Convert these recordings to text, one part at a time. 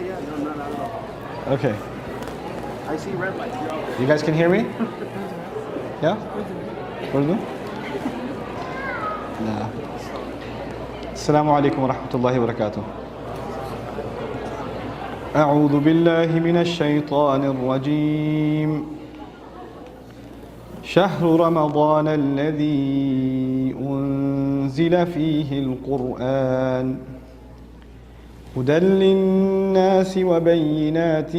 Yeah, no, not at all. Okay. I see red lights. You guys can hear me? Yeah? Urdu? Nah. Assalamu alaikum wa rahmatullahi wa barakatuh. أعوذ بالله من الشيطان الرجيم شهر رمضان الذي أنزل فيه القرآن هدى للناس وبينات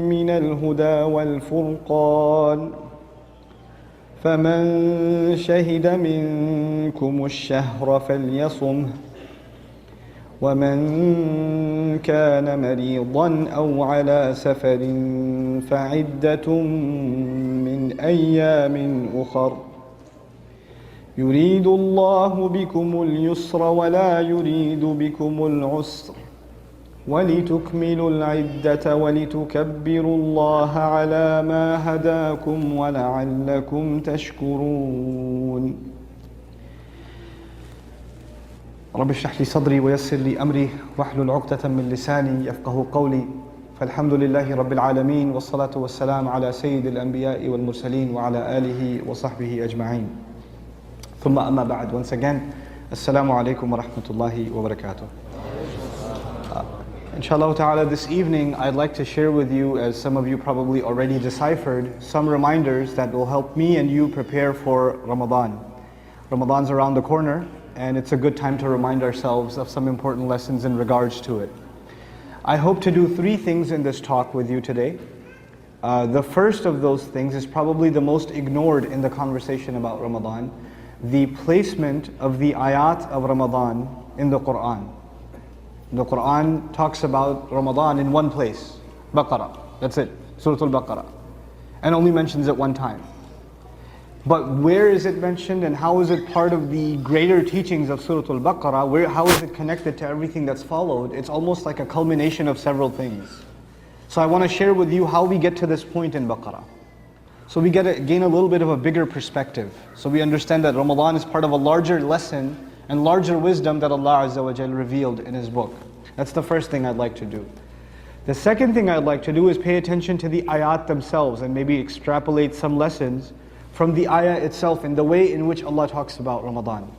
من الهدى والفرقان فمن شهد منكم الشهر فليصمه ومن كان مريضا أو على سفر فعدة من أيام أخر يريد الله بكم اليسر ولا يريد بكم العسر ولتكملوا العدة ولتكبروا الله على ما هداكم ولعلكم تشكرون رب اشرح لي صدري ويسر لي أمري واحلل عقدة من لساني يفقه قولي فالحمد لله رب العالمين والصلاة والسلام على سيد الأنبياء والمرسلين وعلى آله وصحبه أجمعين ثم أما بعد. Once again, Assalamu alaikum wa rahmatullahi wa barakatuh. Inshallah ta'ala, this evening I'd like to share with you, as some of you probably already deciphered, some reminders that will help me and you prepare for Ramadan. Ramadan's around the corner, and it's a good time to remind ourselves of some important lessons in regards to it. I hope to do three things in this talk with you today. The first of those things is probably the most ignored in the conversation about Ramadan: the placement of the ayat of Ramadan in the Quran. The Quran talks about Ramadan in one place, Baqarah, that's it, Surah Al-Baqarah, and only mentions it one time. But where is it mentioned and how is it part of the greater teachings of Surah Al-Baqarah? How is it connected to everything that's followed? It's almost like a culmination of several things. So I want to share with you how we get to this point in Baqarah. So we gain a little bit of a bigger perspective. So we understand that Ramadan is part of a larger lesson and larger wisdom that Allah Azza wa Jal revealed in His book. That's the first thing I'd like to do. The second thing I'd like to do is pay attention to the ayat themselves and maybe extrapolate some lessons from the ayah itself and the way in which Allah talks about Ramadan.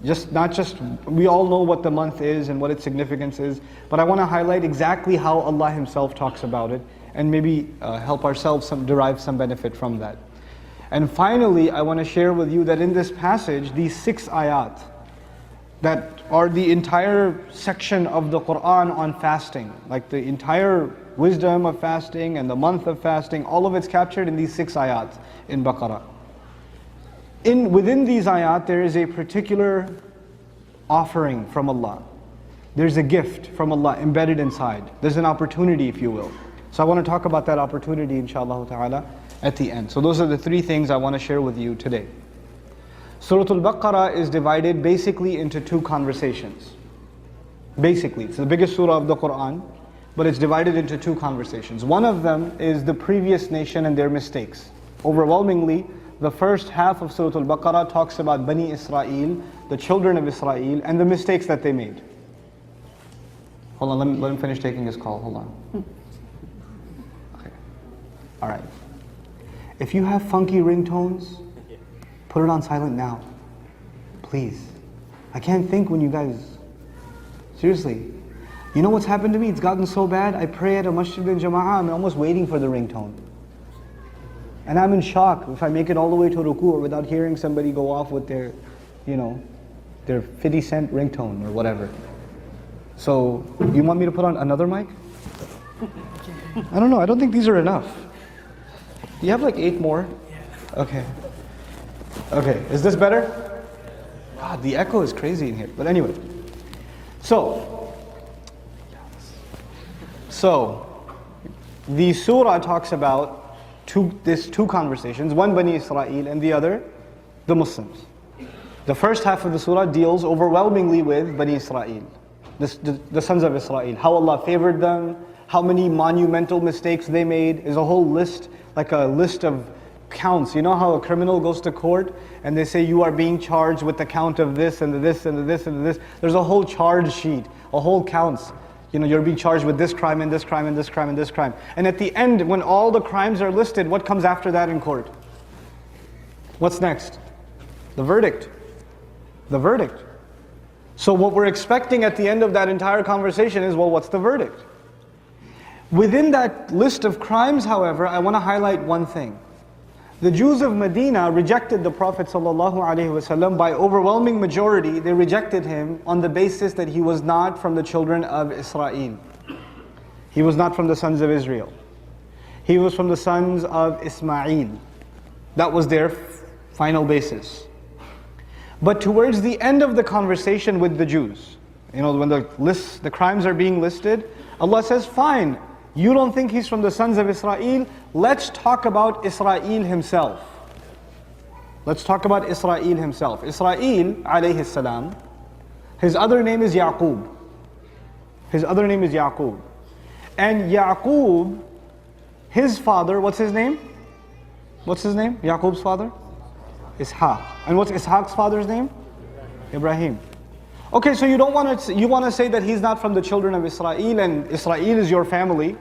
We all know what the month is and what its significance is, but I want to highlight exactly how Allah Himself talks about it and maybe help ourselves derive some benefit from that. And finally, I want to share with you that in this passage, these 6 ayat that are the entire section of the Quran on fasting, like the entire wisdom of fasting and the month of fasting, all of it's captured in these 6 ayat in Baqarah. Within these ayat, there is a particular offering from Allah. There's a gift from Allah embedded inside. There's an opportunity, if you will. So I want to talk about that opportunity, inshallah ta'ala, at the end. So those are the 3 things I want to share with you today. Surah Al-Baqarah is divided basically into 2 conversations. Basically, it's the biggest surah of the Quran, but it's divided into 2 conversations. One of them is the previous nation and their mistakes. Overwhelmingly, the first half of Surah Al-Baqarah talks about Bani Israel, the children of Israel, and the mistakes that they made. Hold on, let him finish taking his call, hold on. Okay. Alright. If you have funky ringtones, put it on silent now. Please. I can't think when you guys... Seriously. You know what's happened to me? It's gotten so bad, I pray at a masjid in Jama'ah, I'm almost waiting for the ringtone. And I'm in shock if I make it all the way to ruku' without hearing somebody go off with their, their 50-cent ringtone or whatever. So, you want me to put on another mic? I don't know, I don't think these are enough. You have like 8 more? Okay. Okay, is this better? God, the echo is crazy in here. But anyway. So, the surah talks about two conversations, one Bani Israel and the other the Muslims. The first half of the surah deals overwhelmingly with Bani Israel, the sons of Israel, how Allah favored them, how many monumental mistakes they made. Is a whole list, like a list of counts. You know how a criminal goes to court and they say you are being charged with the count of this and the this and the this and the this. There's a whole charge sheet, a whole counts. You're being charged with this crime and this crime and this crime and this crime. And at the end, when all the crimes are listed, what comes after that in court? What's next? The verdict. The verdict. So what we're expecting at the end of that entire conversation is, well, what's the verdict? Within that list of crimes, however, I want to highlight one thing. The Jews of Medina rejected the Prophet ﷺ by overwhelming majority. They rejected him on the basis that he was not from the children of Israel. He was not from the sons of Israel. He was from the sons of Ismail. That was their final basis. But towards the end of the conversation with the Jews, when the crimes are being listed, Allah says, fine, you don't think he's from the sons of Israel? Let's talk about Israel himself. Let's talk about Israel himself. Israel, alayhi salam, his other name is Yaqub. His other name is Yaqub. And Yaqub, his father, what's his name? What's his name? Yaqub's father? Ishaq. And what's Ishaq's father's name? Ibrahim. Okay, so you want to say that he's not from the children of Israel, and Israel is your family,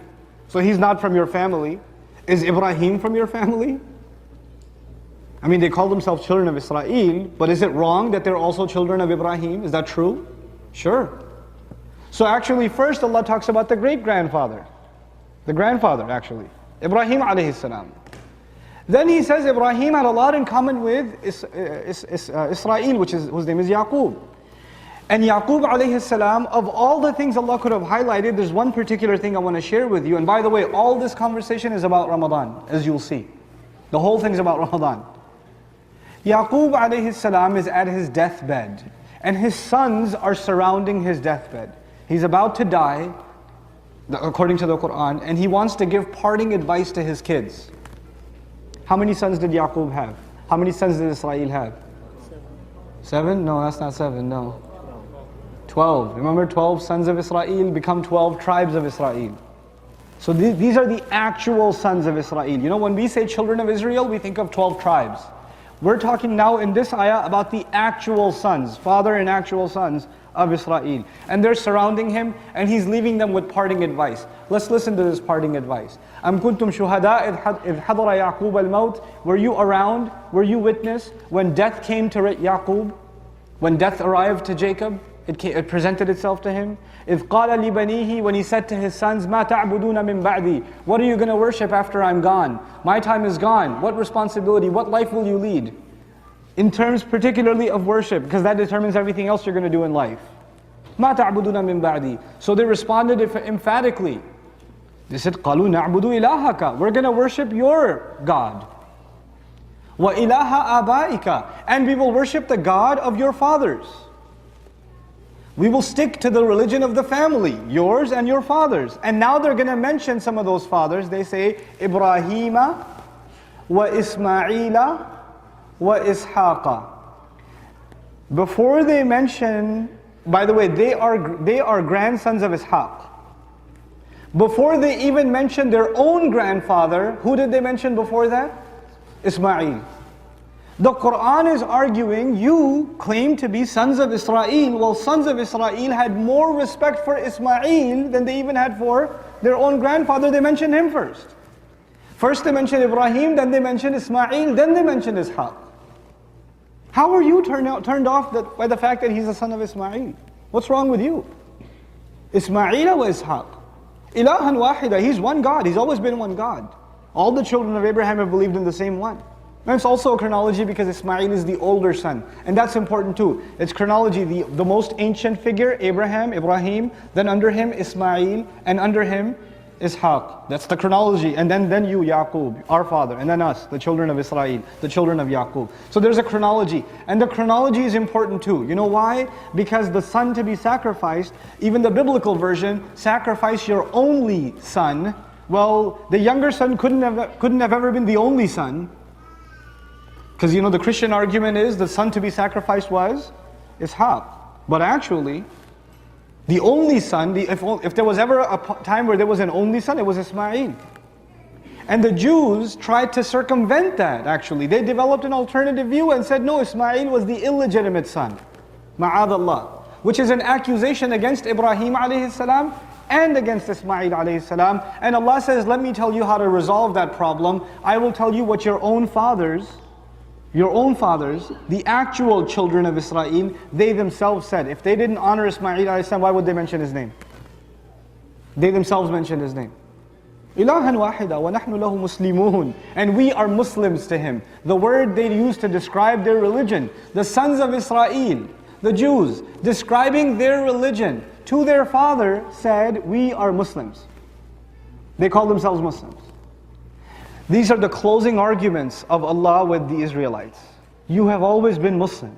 so he's not from your family. Is Ibrahim from your family? I mean, they call themselves children of Israel, but is it wrong that they're also children of Ibrahim? Is that true? Sure. So actually, first Allah talks about the great-grandfather. The grandfather, actually. Ibrahim alayhi salam. Then he says Ibrahim had a lot in common with Israel, whose name is Yaqub. And Yaqub alayhi salam, of all the things Allah could have highlighted, there's one particular thing I want to share with you. And by the way, all this conversation is about Ramadan, as you'll see. The whole thing's about Ramadan. Yaqub alayhi salam is at his deathbed, and his sons are surrounding his deathbed. He's about to die, according to the Quran, and he wants to give parting advice to his kids. How many sons did Yaqub have? How many sons did Israel have? 7? No, that's not 7, no. 12. Remember, 12 sons of Israel become 12 tribes of Israel. So these are the actual sons of Israel. When we say children of Israel, we think of 12 tribes. We're talking now in this ayah about the actual sons, father and actual sons of Israel. And they're surrounding him, and he's leaving them with parting advice. Let's listen to this parting advice. أَمْ كُنْتُمْ شُهَدَاءَ إِذْ حَضَرَ يَعْقُوبَ الْمَوْتِ Were you around? Were you witness when death came to Yaqub? When death arrived to Jacob? It presented itself to him. إِذْ قَالَ لِبَنِيهِ When he said to his sons, مَا تَعْبُدُونَ مِن بَعْدِي What are you going to worship after I'm gone? My time is gone. What responsibility, what life will you lead? In terms particularly of worship, because that determines everything else you're going to do in life. مَا تَعْبُدُونَ مِن بَعْدِي So they responded emphatically. They said, قَالُوا نَعْبُدُ إِلَهَكَ We're going to worship your God. وَإِلَهَ آبَائِكَ And we will worship the God of your fathers. We will stick to the religion of the family, yours and your fathers. And now they're going to mention some of those fathers. They say, Ibrahima wa Ismaila wa Ishaqa. Before they mention, by the way, they are grandsons of Ishaq. Before they even mention their own grandfather, who did they mention before that? Ismail. The Quran is arguing, you claim to be sons of Israel. Well, sons of Israel had more respect for Ismail than they even had for their own grandfather. They mentioned him first. First they mentioned Ibrahim, then they mentioned Ismail, then they mentioned Ishaq. How are you turned off by the fact that he's a son of Ismail? What's wrong with you? Ismail wa Ishaq. Ilahan wahida, he's one God, he's always been one God. All the children of Abraham have believed in the same one. And it's also a chronology because Ismail is the older son. And that's important too. It's chronology, the most ancient figure, Ibrahim, then under him Ismail, and under him Ishaq. That's the chronology. And then you, Yaqub, our father, and then us, the children of Israel, the children of Yaqub. So there's a chronology. And the chronology is important too. You know why? Because the son to be sacrificed, even the biblical version, sacrifice your only son. Well, the younger son couldn't have ever been the only son. Because the Christian argument is the son to be sacrificed was Ishaq. But actually, the only son, if there was ever a time where there was an only son, it was Ismail. And the Jews tried to circumvent that actually. They developed an alternative view and said, no, Ismail was the illegitimate son. Ma'adallah. Which is an accusation against Ibrahim alayhi salam and against Ismail alayhi salam. And Allah says, let me tell you how to resolve that problem. I will tell you what your own fathers, the actual children of Israel, they themselves said. If they didn't honor Ismail alayhi salam, why would they mention his name? They themselves mentioned his name. Ilahan wahida wa nahnu lahu muslimun. And we are Muslims to him. The word they used to describe their religion. The sons of Israel, the Jews, describing their religion to their father, said, we are Muslims. They call themselves Muslims. These are the closing arguments of Allah with the Israelites. You have always been Muslim.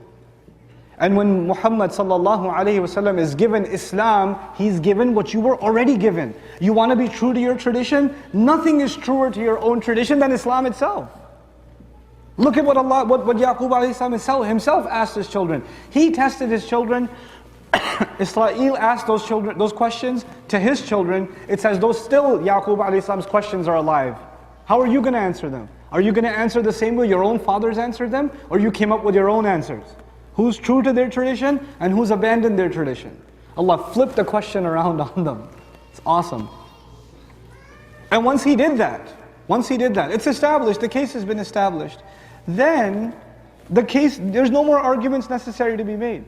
And when Muhammad sallallahu alaihi wasallam is given Islam, he's given what you were already given. You want to be true to your tradition? Nothing is truer to your own tradition than Islam itself. Look at what Yaqub alayhi salam himself asked his children. He tested his children. Israel asked those questions to his children. It says those still Yaqub alayhi salam's questions are alive. How are you going to answer them? Are you going to answer the same way your own fathers answered them? Or you came up with your own answers? Who's true to their tradition and who's abandoned their tradition? Allah flipped the question around on them. It's awesome. And once He did that, it's established, the case has been established, then the case, there's no more arguments necessary to be made.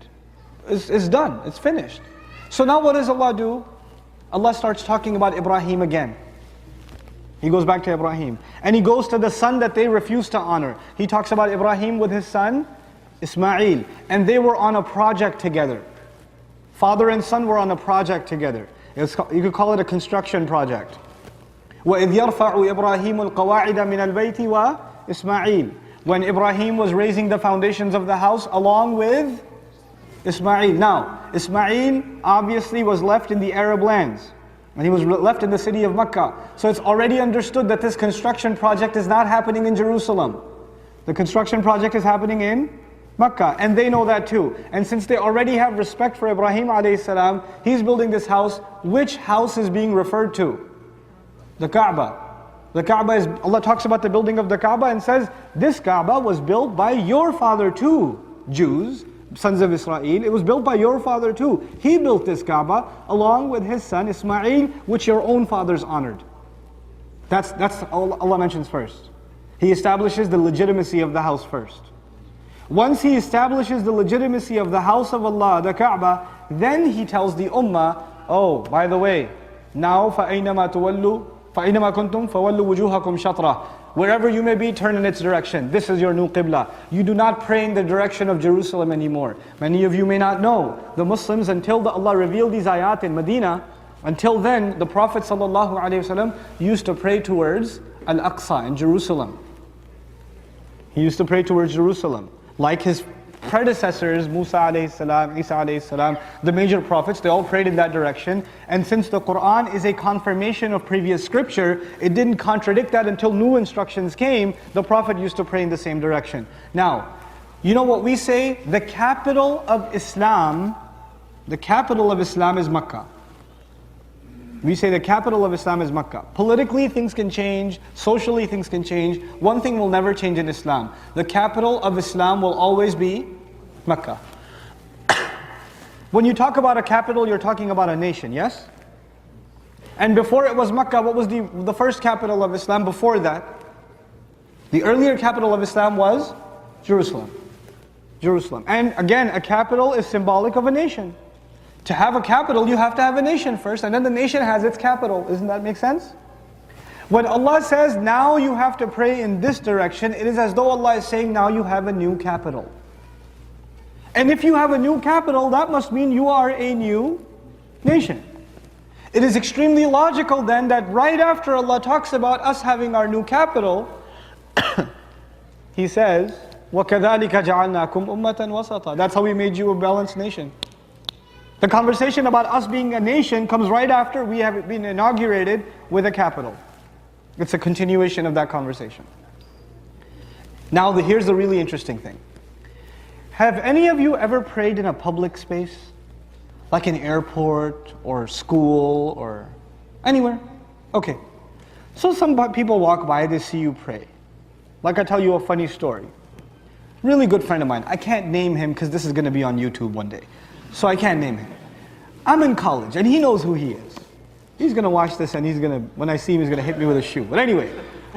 It's done, it's finished. So now what does Allah do? Allah starts talking about Ibrahim again. He goes back to Ibrahim. And He goes to the son that they refused to honor. He talks about Ibrahim with his son, Ismail, and they were on a project together. Father and son were on a project together. You could call it a construction project. وَإِذْ يَرْفَعُ إِبْرَاهِيمُ الْقَوَاعِدَ مِنَ الْبَيْتِ وَإِسْمَاعِيلُ. When Ibrahim was raising the foundations of the house along with Ismail. Now, Ismail obviously was left in the Arab lands. And he was left in the city of Mecca. So it's already understood that this construction project is not happening in Jerusalem. The construction project is happening in Makkah, and they know that too. And since they already have respect for Ibrahim alayhi salam, he's building this house. Which house is being referred to? The Kaaba. The Kaaba is, Allah talks about the building of the Kaaba and says, this Kaaba was built by your father too, Jews, sons of Israel. It was built by your father too. He built this Kaaba along with his son Ismail, which your own fathers honored. That's all Allah mentions first. He establishes the legitimacy of the house first. Once He establishes the legitimacy of the house of Allah, the Kaaba, then He tells the Ummah, oh, by the way, now فَأَيْنَمَا تُوَلُّوا فَأَيْنَمَا كُنْتُمْ فَوَلُّوا وُجُوهَكُمْ شَطْرَهُ. Wherever you may be, turn in its direction. This is your new Qibla. You do not pray in the direction of Jerusalem anymore. Many of you may not know, the Muslims, until Allah revealed these ayat in Medina, until then, the Prophet ﷺ used to pray towards Al-Aqsa in Jerusalem. He used to pray towards Jerusalem. Like his predecessors, Musa alayhi salam, Isa alayhi salam, the major prophets, they all prayed in that direction. And since the Quran is a confirmation of previous scripture, it didn't contradict that until new instructions came. The Prophet used to pray in the same direction. Now, you know what we say? The capital of Islam is Makkah. We say the capital of Islam is Makkah. Politically, things can change. Socially, things can change. One thing will never change in Islam. The capital of Islam will always be Makkah. When you talk about a capital, you're talking about a nation, yes? And before it was Makkah, what was the first capital of Islam before that? The earlier capital of Islam was Jerusalem. Jerusalem. And again, a capital is symbolic of a nation. To have a capital, you have to have a nation first, and then the nation has its capital. Doesn't that make sense? When Allah says, now you have to pray in this direction, it is as though Allah is saying, now you have a new capital. And if you have a new capital, that must mean you are a new nation. It is extremely logical then that right after Allah talks about us having our new capital, He says, وَكَذَلِكَ جَعَلْنَاكُمْ أُمَّةً وَسَطًا. That's how we made you a balanced nation. The conversation about us being a nation comes right after we have been inaugurated with a capital. It's a continuation of that conversation. Now here's the really interesting thing. Have any of you ever prayed in a public space? Like an airport or school or anywhere? Okay. So some people walk by, they see you pray. Like I tell you a funny story. Really good friend of mine. I can't name him because this is going to be on YouTube one day. So I can't name him. I'm in college and he knows who he is. He's going to watch this and when I see him, he's going to hit me with a shoe. But anyway,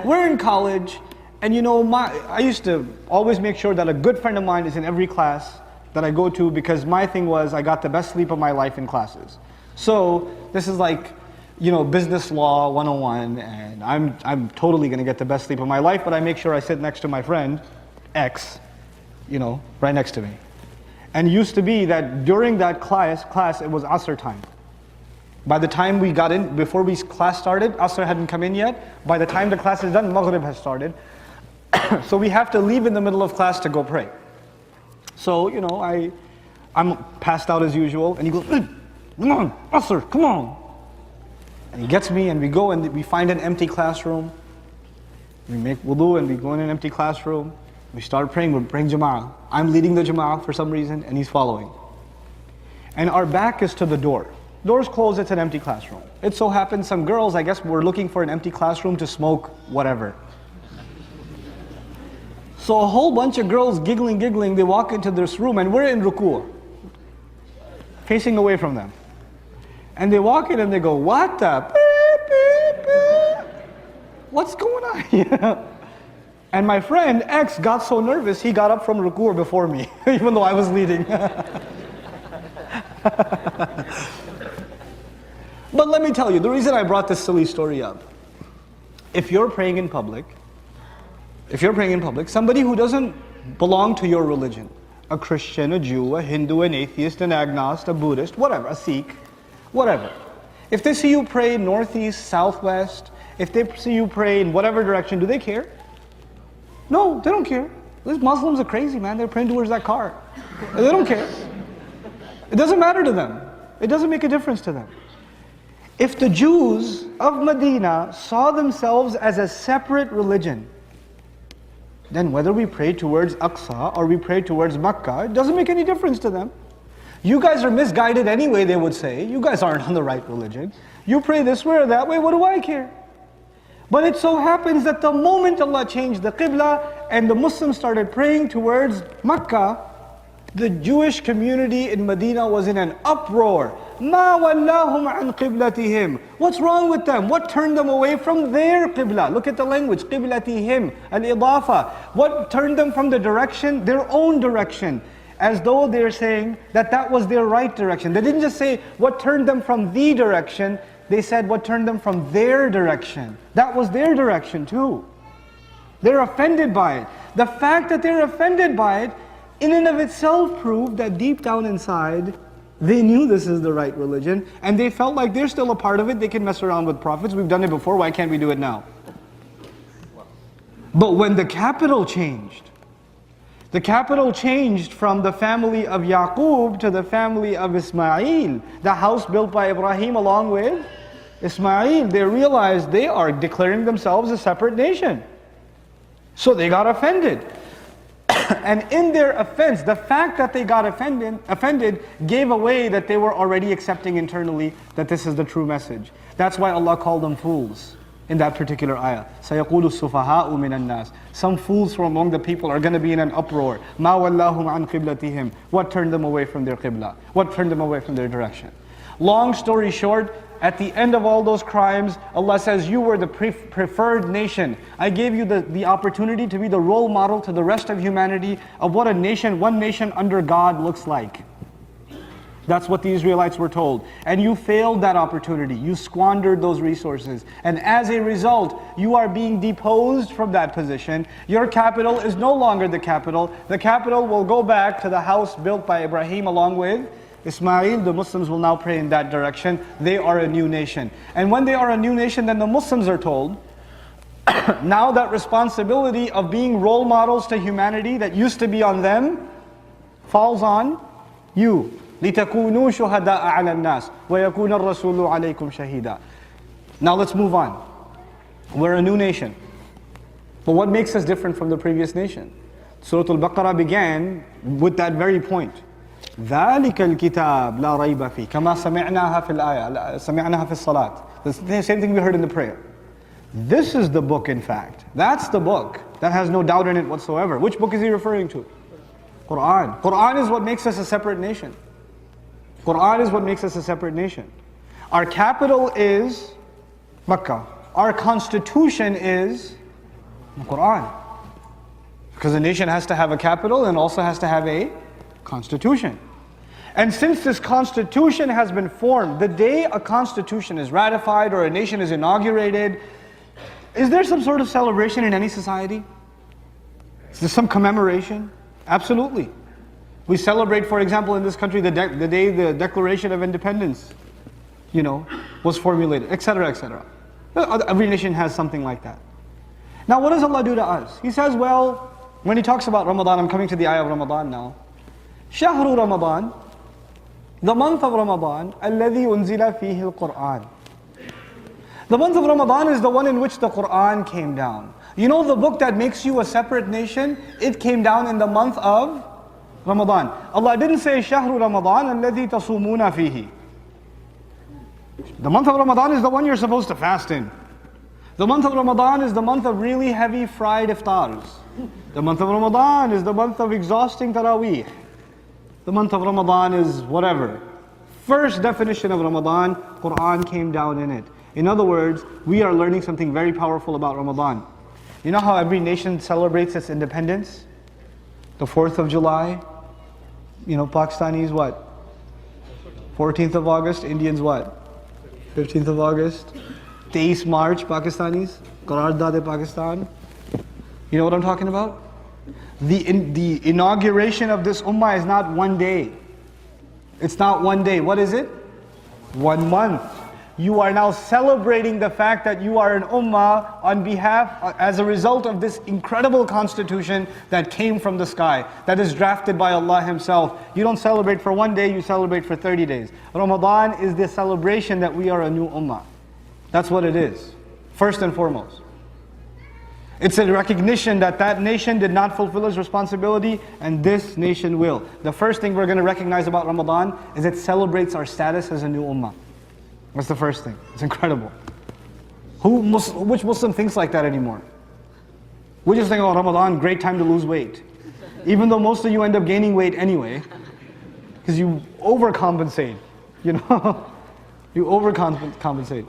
we're in college, and I used to always make sure that a good friend of mine is in every class that I go to, because my thing was I got the best sleep of my life in classes. So this is like, business law 101, and I'm totally going to get the best sleep of my life, but I make sure I sit next to my friend, X, right next to me. And it used to be that during that class, it was Asr time. By the time we got in, before class started, Asr hadn't come in yet. By the time the class is done, Maghrib has started. So we have to leave in the middle of class to go pray. So, I'm passed out as usual, and he goes, come on, Asr, come on. And he gets me, and we go and we find an empty classroom. We make wudu and we go in an empty classroom. We start praying, we're praying Jama'ah. I'm leading the Jama'ah for some reason, and he's following. And our back is to the door. Doors closed, it's an empty classroom. It so happens some girls, I guess, were looking for an empty classroom to smoke whatever. So a whole bunch of girls giggling, they walk into this room, and we're in ruku', facing away from them. And they walk in and they go, what the? Beep, beep, beep. What's going on here? And my friend X got so nervous, he got up from ruku' before me, even though I was leading. But let me tell you, the reason I brought this silly story up, if you're praying in public, somebody who doesn't belong to your religion, a Christian, a Jew, a Hindu, an atheist, an agnostic, a Buddhist, whatever, a Sikh, whatever. If they see you pray northeast, southwest, if they see you pray in whatever direction, do they care? No, they don't care. These Muslims are crazy, man. They're praying towards that car. They don't care. It doesn't matter to them. It doesn't make a difference to them. If the Jews of Medina saw themselves as a separate religion, then whether we pray towards Aqsa or we pray towards Makkah, it doesn't make any difference to them. You guys are misguided anyway, they would say. You guys aren't on the right religion. You pray this way or that way, what do I care? But it so happens that the moment Allah changed the Qibla and the Muslims started praying towards Makkah, the Jewish community in Medina was in an uproar. مَا وَلَّاهُمْ عَنْ قِبْلَتِهِمْ. What's wrong with them? What turned them away from their Qibla? Look at the language, قِبْلَتِهِمْ, al-idafa. What turned them from the direction? Their own direction. As though they're saying that was their right direction. They didn't just say what turned them from the direction, they said what turned them from their direction. That was their direction too. They're offended by it. The fact that they're offended by it, in and of itself proved that deep down inside, they knew this is the right religion, and they felt like they're still a part of it. They can mess around with prophets. We've done it before, why can't we do it now? But when the capital changed from the family of Yaqub to the family of Ismail, the house built by Ibrahim along with Ismail, they realized they are declaring themselves a separate nation. So they got offended. And in their offense, the fact that they got offended gave away that they were already accepting internally that this is the true message. That's why Allah called them fools in that particular ayah. سَيَقُولُ السُّفَهَاءُ مِنَ النَّاسِ. Some fools from among the people are going to be in an uproar. مَا وَلَّاهُمْ عَنْ قِبْلَتِهِمْ. What turned them away from their qibla? What turned them away from their direction? Long story short, at the end of all those crimes, Allah says, you were the preferred nation. I gave you the opportunity to be the role model to the rest of humanity of what a nation, one nation under God looks like. That's what the Israelites were told. And you failed that opportunity. You squandered those resources. And as a result, you are being deposed from that position. Your capital is no longer the capital. The capital will go back to the house built by Ibrahim along with Ismail. The Muslims will now pray in that direction. They are a new nation. And when they are a new nation, then the Muslims are told, now that responsibility of being role models to humanity that used to be on them, falls on you. لِتَكُونُوا شُهَدَاءَ عَلَى النَّاسِ وَيَكُونَ الرَّسُولُ عَلَيْكُمْ شَهِيدًا. Now let's move on. We're a new nation. But what makes us different from the previous nation? Surah Al-Baqarah began with that very point. ذَلِكَ الْكِتَابِ لَا رَيْبَ فِيهِ كَمَا سَمِعْنَاهَا فِي الْآيَةِ سَمِعْنَاهَا فِي الصَّلَاةِ. The same thing we heard in the prayer. This is the book, in fact. That's the book that has no doubt in it whatsoever. Which book is he referring to? Quran. Quran is what makes us a separate nation. Quran is what makes us a separate nation. Our capital is Mecca. Our constitution is the Quran. Because a nation has to have a capital and also has to have a constitution. And since this constitution has been formed, the day a constitution is ratified or a nation is inaugurated, is there some sort of celebration in any society? Is there some commemoration? Absolutely. We celebrate, for example, in this country, the day the Declaration of Independence, was formulated, etc., etc. Every nation has something like that. Now, what does Allah do to us? He says, well, when He talks about Ramadan, I'm coming to the ayah of Ramadan now. Shahru Ramadan, the month of Ramadan, alladhi unzila fihi al-Qur'an. The month of Ramadan is the one in which the Quran came down. You know the book that makes you a separate nation? It came down in the month of Ramadan. Allah didn't say Shahru Ramadan alladhi tasumuna fihi. The month of Ramadan is the one you're supposed to fast in. The month of Ramadan is the month of really heavy fried iftars. The month of Ramadan is the month of exhausting taraweeh. The month of Ramadan is whatever. First definition of Ramadan, Quran came down in it. In other words, we are learning something very powerful about Ramadan. You know how every nation celebrates its independence? The 4th of July. Pakistanis what? 14th of August. Indians what? 15th of August. 23 March, Pakistanis. Qaraardad-e-Pakistan. You know what I'm talking about? The inauguration of this ummah is not one day. It's not one day. What is it? 1 month. You are now celebrating the fact that you are an ummah on behalf, as a result of this incredible constitution that came from the sky, that is drafted by Allah Himself. You don't celebrate for 1 day, you celebrate for 30 days. Ramadan is the celebration that we are a new ummah. That's what it is, first and foremost. It's a recognition that that nation did not fulfill its responsibility and this nation will. The first thing we're going to recognize about Ramadan is it celebrates our status as a new ummah. That's the first thing. It's incredible. Which Muslim thinks like that anymore? We just think, oh, Ramadan, great time to lose weight. Even though most of you end up gaining weight anyway, because you overcompensate, you overcompensate.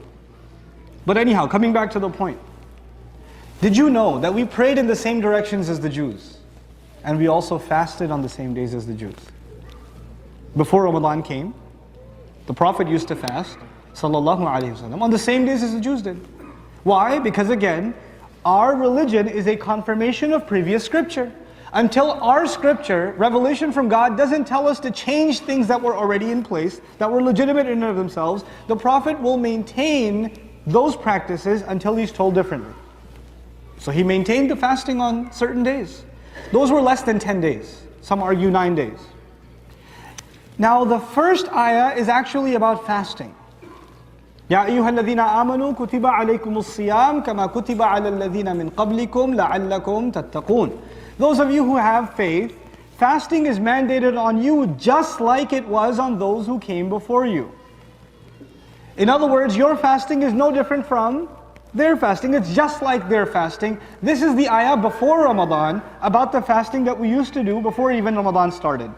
But anyhow, coming back to the point. Did you know that we prayed in the same directions as the Jews? And we also fasted on the same days as the Jews. Before Ramadan came, the Prophet used to fast, sallallahu alaihi wasallam, on the same days as the Jews did. Why? Because again, our religion is a confirmation of previous scripture. Until our scripture, revelation from God, doesn't tell us to change things that were already in place, that were legitimate in and of themselves, the Prophet will maintain those practices until he's told differently. So he maintained the fasting on certain days. Those were less than 10 days. Some argue 9 days. Now the first ayah is actually about fasting. يَا أَيُّهَا الَّذِينَ آمَنُوا كُتِبَ عَلَيْكُمُ الصِّيَامُ كَمَا كُتِبَ عَلَى الَّذِينَ مِنْ قَبْلِكُمْ لَعَلَّكُمْ تَتَّقُونَ. Those of you who have faith, fasting is mandated on you just like it was on those who came before you. In other words, your fasting is no different from their fasting. It's just like their fasting. This is the ayah before Ramadan about the fasting that we used to do before even Ramadan started.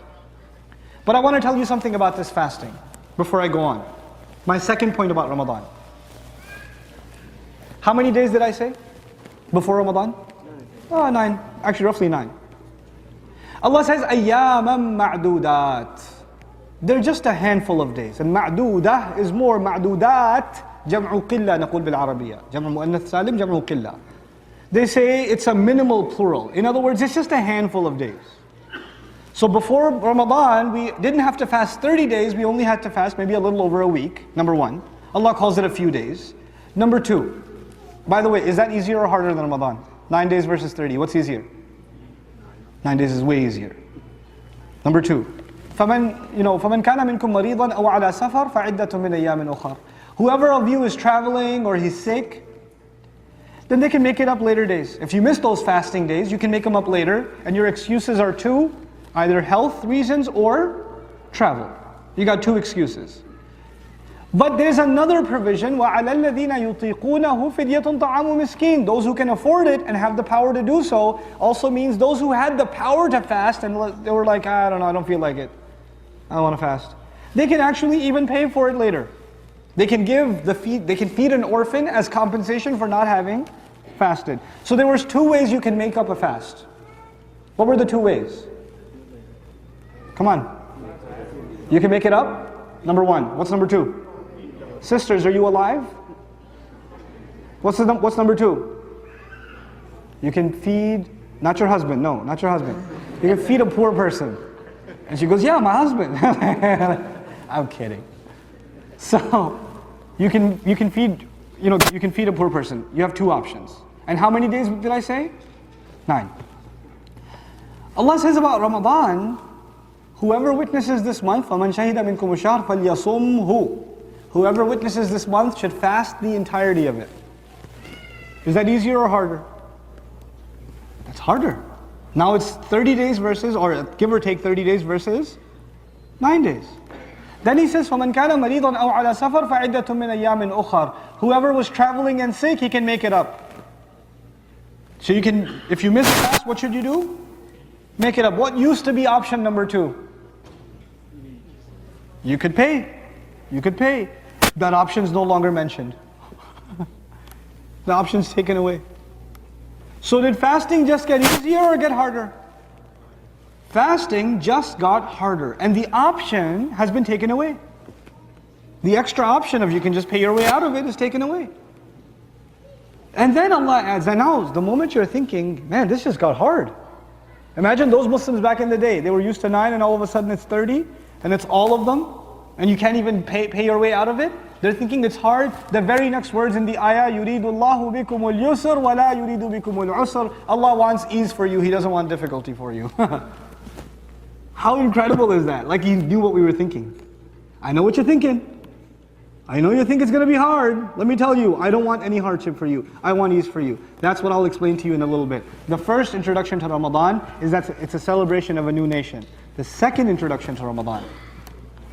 But I want to tell you something about this fasting before I go on. My second point about Ramadan. How many days did I say before Ramadan? 9. Actually, roughly 9. Allah says, أَيَّامًا مَعْدُودَاتٍ. They're just a handful of days. And ma'dudah is more. Ma'dudat, jam'u qilla naqul bil Arabiya. Jam'u mu'annath salim, jam'u qilla. They say it's a minimal plural. In other words, it's just a handful of days. So before Ramadan, we didn't have to fast 30 days. We only had to fast maybe a little over a week. Number one. Allah calls it a few days. Number two. By the way, is that easier or harder than Ramadan? 9 days versus 30. What's easier? 9 days is way easier. Number two. فَمَنْ كَانَ مِنْكُمْ مَرِيضًا أَوْ عَلَى سَفَرٍ فَعِدَّةٌ مِنْ أَيَّامٍ أُخَرٍ. Whoever of you is traveling or he's sick, then they can make it up later days. If you miss those fasting days, you can make them up later, and your excuses are two, either health reasons or travel. You got two excuses. But there's another provision, وَعَلَى الَّذِينَ يُطِيقُونَهُ فِدْيَةٌ طَعَامُ مِسْكِينٍ. Those who can afford it and have the power to do so, also means those who had the power to fast and they were like, I don't know, I don't feel like it. I don't want to fast. They can actually even pay for it later. They can feed an orphan as compensation for not having fasted. So there was 2 ways you can make up a fast. What were the 2 ways? Come on. You can make it up? Number 1. What's number 2? Sisters, are you alive? What's number 2? You can feed, not your husband, no, not your husband. You can feed a poor person. And she goes, yeah, my husband. I'm kidding. So, you can feed, you can feed a poor person. You have 2 options. And how many days did I say? 9. Allah says about Ramadan, whoever witnesses this month, فَمَنْ شَهِدَ مِنْكُمُ الشَّهْرَ فَلْيَصُمْهُ. Whoever witnesses this month should fast the entirety of it. Is that easier or harder? That's harder. Now it's 30 days versus, or give or take 30 days versus 9 days. Then he says, فَمَنْ كَانَ مَرِيضًا أَوْ عَلَى سَفَرٍ فَعِدَّةٌ مِّنْ أَيَّامٍ أُخَرٍ. Whoever was traveling and sick, he can make it up. So if you miss a fast, what should you do? Make it up. What used to be option number 2? You could pay. You could pay. That option is no longer mentioned. The option's taken away. So did fasting just get easier or get harder? Fasting just got harder. And the option has been taken away. The extra option of you can just pay your way out of it is taken away. And then Allah adds, and now the moment you're thinking, man, this just got hard. Imagine those Muslims back in the day. They were used to 9 and all of a sudden it's 30 and it's all of them. And you can't even pay your way out of it. They're thinking it's hard. The very next words in the ayah, يُرِيدُ اللَّهُ بِكُمُ الْيُسْرَ وَلَا يُرِيدُ بِكُمُ الْعُسْرَ. Allah wants ease for you. He doesn't want difficulty for you. How incredible is that? Like He knew what we were thinking. I know what you're thinking. I know you think it's going to be hard. Let me tell you, I don't want any hardship for you. I want ease for you. That's what I'll explain to you in a little bit. The first introduction to Ramadan is that it's a celebration of a new nation. The second introduction to Ramadan,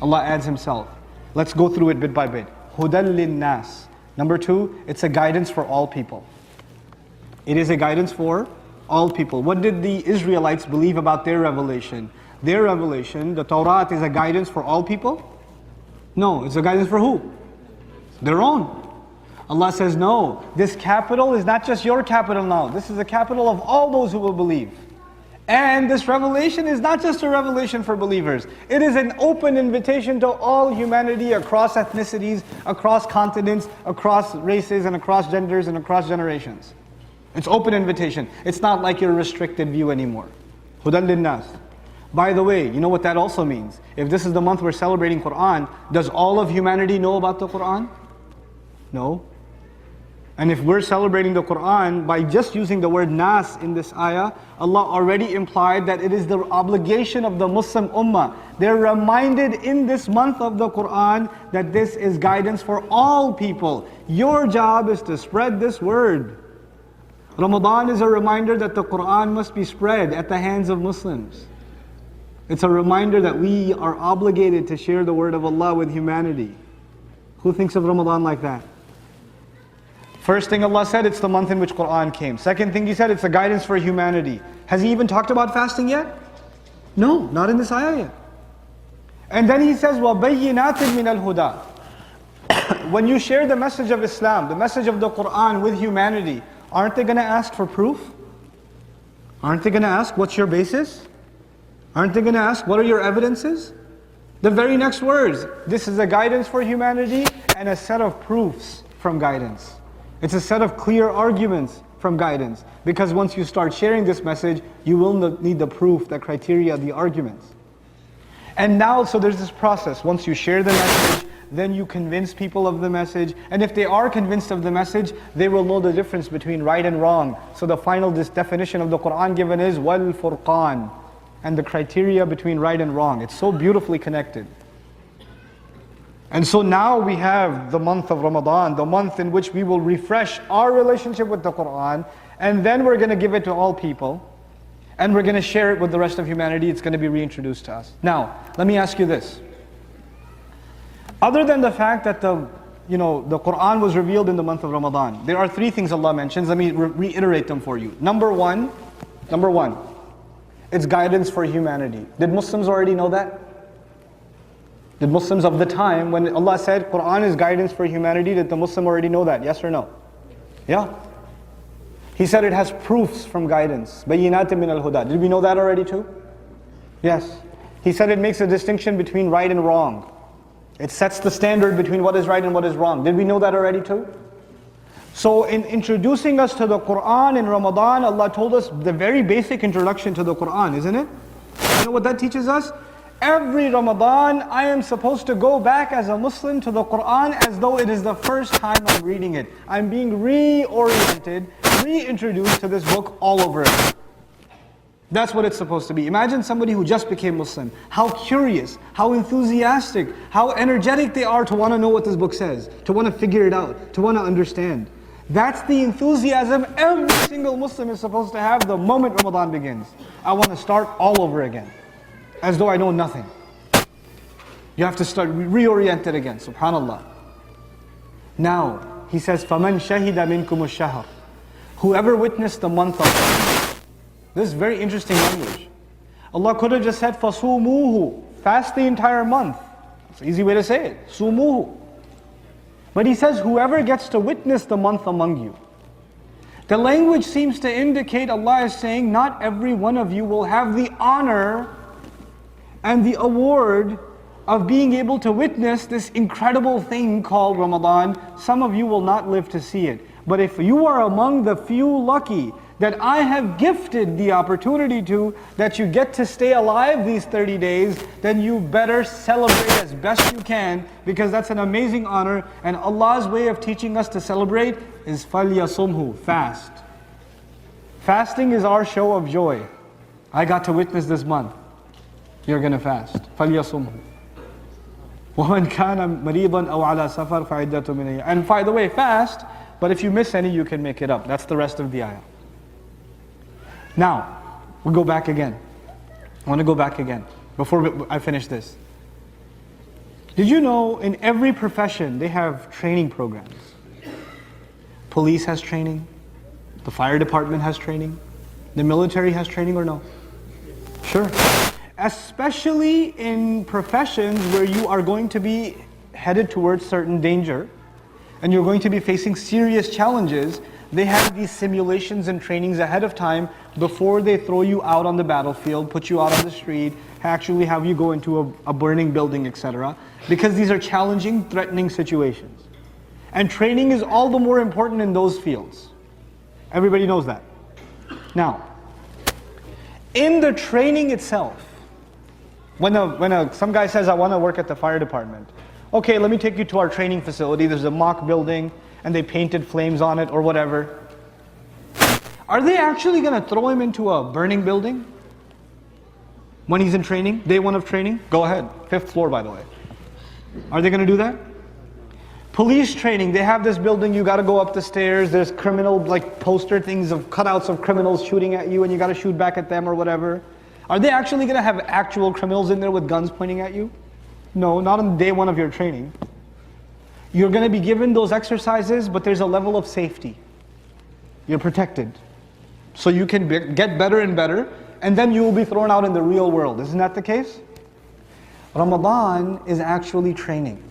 Allah adds Himself. Let's go through it bit by bit. Hudan lin-nas. Number 2, it's a guidance for all people. It is a guidance for all people. What did the Israelites believe about their revelation? Their revelation, the Torah, is a guidance for all people? No, it's a guidance for who? Their own. Allah says, no, this capital is not just your capital now. This is the capital of all those who will believe. And this revelation is not just a revelation for believers. It is an open invitation to all humanity across ethnicities, across continents, across races, and across genders, and across generations. It's open invitation. It's not like your restricted view anymore. Hudan lin-nas. By the way, you know what that also means? If this is the month we're celebrating Quran, does all of humanity know about the Quran? No. And if we're celebrating the Quran by just using the word nas in this ayah, Allah already implied that it is the obligation of the Muslim ummah. They're reminded in this month of the Quran that this is guidance for all people. Your job is to spread this word. Ramadan is a reminder that the Quran must be spread at the hands of Muslims. It's a reminder that we are obligated to share the word of Allah with humanity. Who thinks of Ramadan like that? First thing Allah said, it's the month in which Quran came. Second thing He said, it's a guidance for humanity. Has He even talked about fasting yet? No, not in this ayah yet. And then He says, وَبَيِّنَاتٍ مِّنَ الْهُدَى. When you share the message of Islam, the message of the Quran with humanity, aren't they going to ask for proof? Aren't they going to ask, what's your basis? Aren't they going to ask, what are your evidences? The very next words, this is a guidance for humanity and a set of proofs from guidance. It's a set of clear arguments from guidance. Because once you start sharing this message, you will need the proof, the criteria, the arguments. And now, so there's this process. Once you share the message, then you convince people of the message. And if they are convinced of the message, they will know the difference between right and wrong. So the final definition of the Quran given is wal furqan. And the criteria between right and wrong. It's so beautifully connected. And so now we have the month of Ramadan, the month in which we will refresh our relationship with the Quran, and then we're going to give it to all people, and we're going to share it with the rest of humanity. It's going to be reintroduced to us. Now, let me ask you this. Other than the fact that the Quran was revealed in the month of Ramadan, there are 3 things Allah mentions. Let me reiterate them for you. Number one, it's guidance for humanity. Did Muslims already know that? Did Muslims of the time, when Allah said Quran is guidance for humanity, did the Muslim already know that? Yes or no? Yeah. He said it has proofs from guidance. بَيِّنَاتٍ مِّنَ الْهُدَى. Did we know that already too? Yes. He said it makes a distinction between right and wrong. It sets the standard between what is right and what is wrong. Did we know that already too? So in introducing us to the Quran in Ramadan, Allah told us the very basic introduction to the Quran, isn't it? You know what that teaches us? Every Ramadan, I am supposed to go back as a Muslim to the Quran as though it is the first time I'm reading it. I'm being reoriented, reintroduced to this book all over again. That's what it's supposed to be. Imagine somebody who just became Muslim. How curious, how enthusiastic, how energetic they are to want to know what this book says, to want to figure it out, to want to understand. That's the enthusiasm every single Muslim is supposed to have the moment Ramadan begins. I want to start all over again, as though I know nothing. You have to start reoriented again, subhanallah. Now, he says, فَمَنْ شَهِدَ مِنْكُمُ الشَّهْرِ. Whoever witnessed the month of Ramadan. This is very interesting language. Allah could have just said, فَصُومُوهُ. Fast the entire month. It's an easy way to say it. Sumuhu. But he says, whoever gets to witness the month among you. The language seems to indicate Allah is saying, not every one of you will have the honor and the award of being able to witness this incredible thing called Ramadan. Some of you will not live to see it. But if you are among the few lucky that I have gifted the opportunity to, that you get to stay alive these 30 days, then you better celebrate as best you can, because that's an amazing honor. And Allah's way of teaching us to celebrate is فَلْيَصُمْهُ. Fast. Fasting is our show of joy. I got to witness this month. You're going to fast. فَلْيَصُمْهُ. وَمَنْ كَانَ مَرِيضًا أَوْ عَلَى سَفَرٍ فَعِدَّةٌ مِنْ أَيَّامٍ. And by the way, fast, but if you miss any, you can make it up. That's the rest of the ayah. Now, we'll go back again. I want to go back again before I finish this. Did you know in every profession they have training programs? Police has training, the fire department has training, the military has training, or no? Sure. Especially in professions where you are going to be headed towards certain danger and you're going to be facing serious challenges, they have these simulations and trainings ahead of time before they throw you out on the battlefield, put you out on the street, actually have you go into a burning building, etc. Because these are challenging, threatening situations. And training is all the more important in those fields. Everybody knows that. Now, in the training itself, when some guy says, I want to work at the fire department. Okay, let me take you to our training facility. There's a mock building, and they painted flames on it or whatever. Are they actually going to throw him into a burning building when he's in training, day one of training? Go ahead, 5th floor by the way. Are they going to do that? Police training, they have this building, you got to go up the stairs, there's criminal poster things of cutouts of criminals shooting at you and you got to shoot back at them or whatever. Are they actually going to have actual criminals in there with guns pointing at you? No, not on day one of your training. You're going to be given those exercises, but there's a level of safety. You're protected. So you can get better and better, and then you will be thrown out in the real world. Isn't that the case? Ramadan is actually training.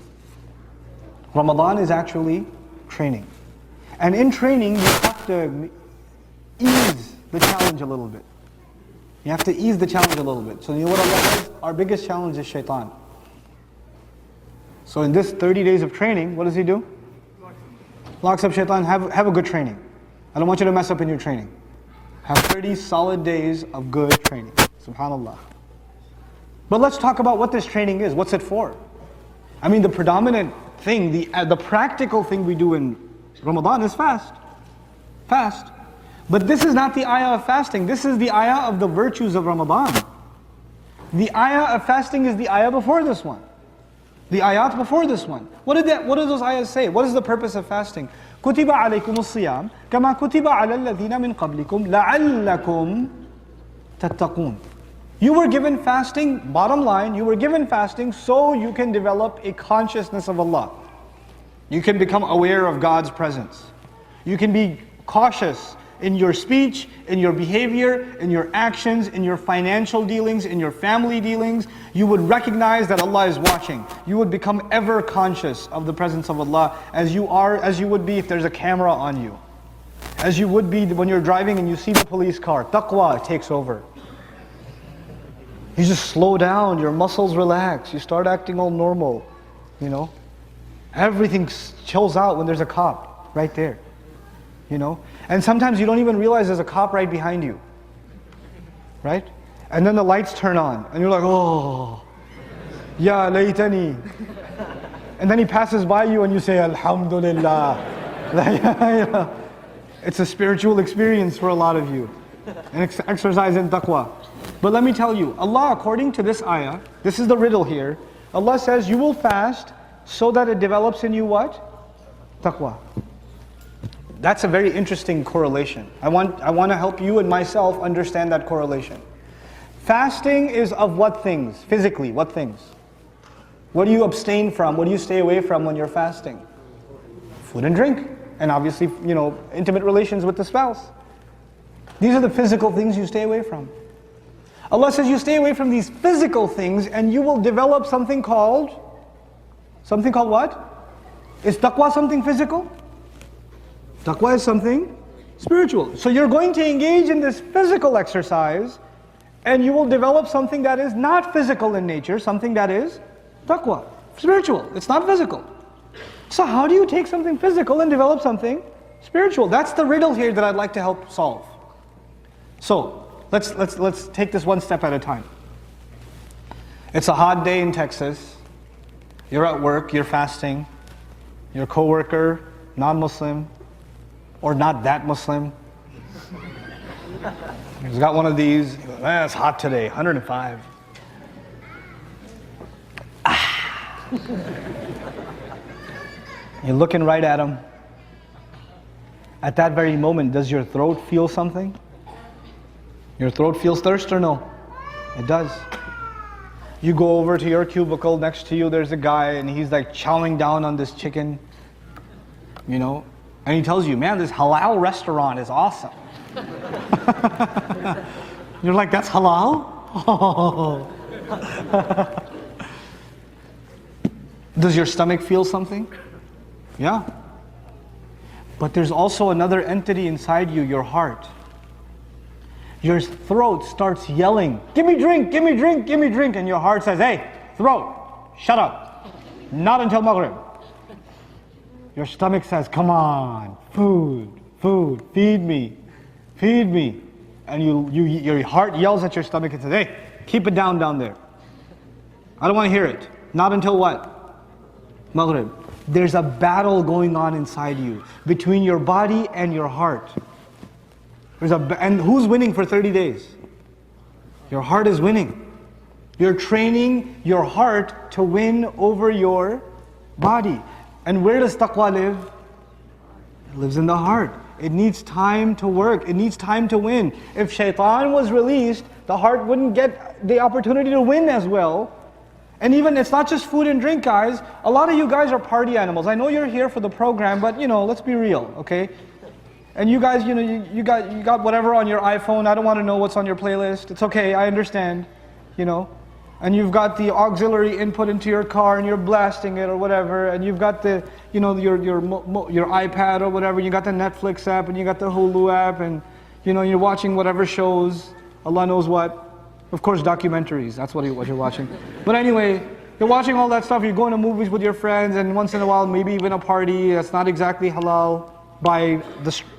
Ramadan is actually training. And in training, you have to ease the challenge a little bit. You have to ease the challenge a little bit. So you know what Allah says? Our biggest challenge is shaitan. So in this 30 days of training, what does he do? Locks up shaitan. Have a good training. I don't want you to mess up in your training. Have 30 solid days of good training. SubhanAllah. But let's talk about what this training is. What's it for? I mean, the predominant thing, the practical thing we do in Ramadan is fast. Fast. But this is not the ayah of fasting. This is the ayah of the virtues of Ramadan. The ayah of fasting is the ayah before this one. The ayat before this one. What do those ayahs say? What is the purpose of fasting? كُتِبَ عَلَيْكُمُ الصِّيَامِ كَمَا كُتِبَ عَلَى الَّذِينَ مِنْ قَبْلِكُمْ لَعَلَّكُمْ تَتَّقُونَ. You were given fasting, bottom line, you were given fasting so you can develop a consciousness of Allah. You can become aware of God's presence. You can be cautious. in your speech, in your behavior, in your actions, in your financial dealings, in your family dealings. You would recognize that Allah is watching. You would become ever conscious of the presence of Allah as you would be if there's a camera on you. As you would be when you're driving and you see the police car. Taqwa takes over. You just slow down, your muscles relax, you start acting all normal, you know. Everything chills out when there's a cop right there, you know. And sometimes you don't even realize there's a cop right behind you, right? And then the lights turn on, and you're like, oh, ya laytani. And then he passes by you and you say, Alhamdulillah. It's a spiritual experience for a lot of you. An exercise in taqwa. But let me tell you, Allah, according to this ayah, this is the riddle here. Allah says you will fast so that it develops in you what? Taqwa. That's a very interesting correlation. I want to help you and myself understand that correlation. Fasting is of what things? Physically, what things? What do you abstain from? What do you stay away from when you're fasting? Food and drink. And obviously, you know, intimate relations with the spouse. These are the physical things you stay away from. Allah says you stay away from these physical things and you will develop something called what? Is taqwa something physical? Taqwa is something spiritual. So you're going to engage in this physical exercise and you will develop something that is not physical in nature, something that is taqwa, spiritual. It's not physical. So how do you take something physical and develop something spiritual? That's the riddle here that I'd like to help solve. So let's take this one step at a time. It's a hot day in Texas. You're at work, you're fasting. Your coworker, non-Muslim, or not that Muslim, he's got one of these. Man, it's hot today, 105. You're looking right at him. At that very moment, does your throat feel something? Your throat feels thirst or no? It does. You go over to your cubicle, next to you there's a guy and he's like chowing down on this chicken, you know, and he tells you, man, this halal restaurant is awesome. You're like, that's halal? Does your stomach feel something? Yeah. But there's also another entity inside you, your heart. Your throat starts yelling, give me drink, give me drink, give me drink. And your heart says, hey, throat, shut up. Not until Maghrib. Your stomach says, come on, food, food, feed me, feed me. And your heart yells at your stomach and says, hey, keep it down there. I don't want to hear it. Not until what? Maghrib. There's a battle going on inside you between your body and your heart. And who's winning for 30 days? Your heart is winning. You're training your heart to win over your body. And where does taqwa live? It lives in the heart. It needs time to work. It needs time to win. If shaitan was released, the heart wouldn't get the opportunity to win as well. And even, it's not just food and drink, guys. A lot of you guys are party animals. I know you're here for the program, but you know, let's be real, okay? And you guys, you know, you got whatever on your iPhone. I don't want to know what's on your playlist. It's okay, I understand, you know. And you've got the auxiliary input into your car and you're blasting it or whatever. And you've got the, you know, your iPad or whatever. You got the Netflix app and you got the Hulu app and, you know, you're watching whatever shows, Allah knows what. Of course, documentaries, that's what you're watching. But anyway, you're watching all that stuff, you're going to movies with your friends, and once in a while, maybe even a party that's not exactly halal by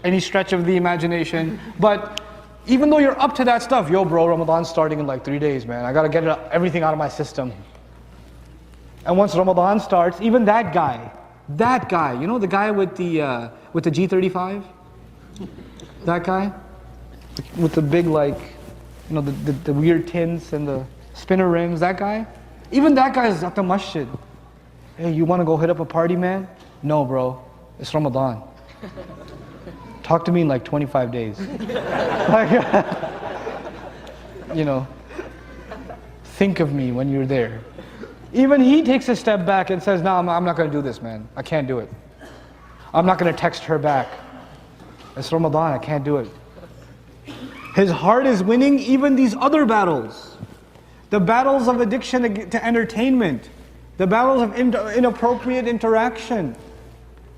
any stretch of the imagination. But even though you're up to that stuff, yo bro, Ramadan's starting in like 3 days, man. I gotta get everything out of my system. And once Ramadan starts, even that guy, you know the guy with the G35? That guy? With the big like, you know, the weird tints and the spinner rims, that guy? Even that guy is at the masjid. Hey, you want to go hit up a party, man? No, bro. It's Ramadan. Talk to me in like 25 days. You know, think of me when you're there. Even he takes a step back and says, no, I'm not going to do this, man. I can't do it. I'm not going to text her back. It's Ramadan, I can't do it. His heart is winning even these other battles. The battles of addiction to entertainment. The battles of inappropriate interaction.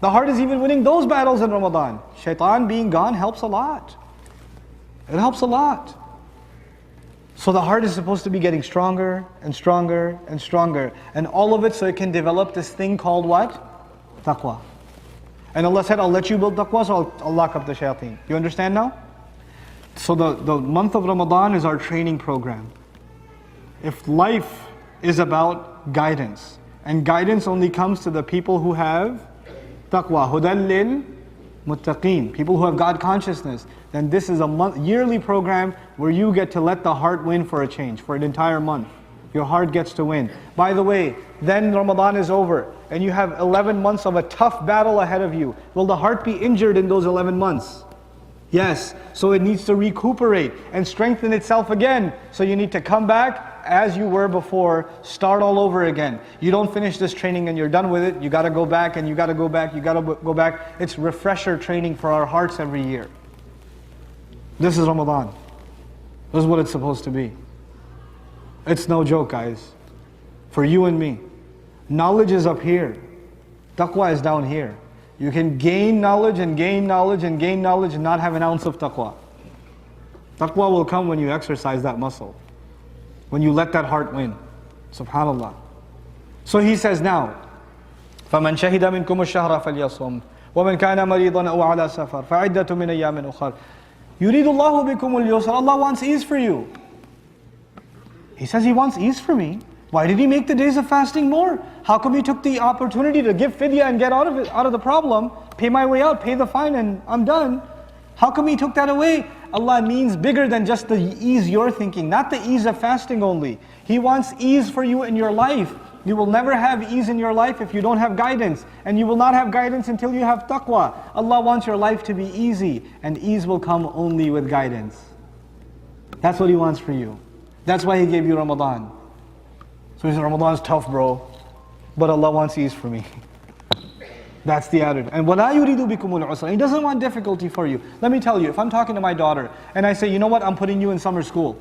The heart is even winning those battles in Ramadan. Shaitan being gone helps a lot. It helps a lot. So the heart is supposed to be getting stronger and stronger and stronger. And all of it so it can develop this thing called what? Taqwa. And Allah said, I'll let you build taqwa, so I'll lock up the shayateen. You understand now? So the month of Ramadan is our training program. If life is about guidance, and guidance only comes to the people who have taqwa, hudan lil muttaqeen, people who have God consciousness, then this is a yearly program where you get to let the heart win for a change, for an entire month. Your heart gets to win. By the way, then Ramadan is over, and you have 11 months of a tough battle ahead of you. Will the heart be injured in those 11 months? Yes, so it needs to recuperate and strengthen itself again. So you need to come back as you were before, start all over again. You don't finish this training and you're done with it. You got to go back and you got to go back, you got to go back. It's refresher training for our hearts every year. This is Ramadan. This is what it's supposed to be. It's no joke, guys. For you and me. Knowledge is up here. Taqwa is down here. You can gain knowledge and gain knowledge and gain knowledge and not have an ounce of taqwa. Taqwa will come when you exercise that muscle. When you let that heart win. SubhanAllah. So he says now, فَمَنْ شَهِدَ مِنْكُمُ الشَّهْرَ فَلْيَصُمْ وَمَنْ كَانَ مَرِيضًا أَوْ عَلَى سَفَرٍ فَعِدَّةٌ مِنْ أَيَّامٍ أُخَرٍ يُرِيدُ اللَّهُ بِكُمُ الْيُسْرَ. Allah wants ease for you. He says He wants ease for me. Why did He make the days of fasting more? How come He took the opportunity to give fidya and get out of the problem, pay my way out, pay the fine and I'm done? How come He took that away? Allah means bigger than just the ease you're thinking, not the ease of fasting only. He wants ease for you in your life. You will never have ease in your life if you don't have guidance. And you will not have guidance until you have taqwa. Allah wants your life to be easy, and ease will come only with guidance. That's what He wants for you. That's why He gave you Ramadan. So He said, Ramadan's tough, bro, but Allah wants ease for me. That's the attitude. And وَلَا يُرِيدُ بِكُمُ الْعُسْرَ. He doesn't want difficulty for you. Let me tell you, if I'm talking to my daughter and I say, you know what, I'm putting you in summer school.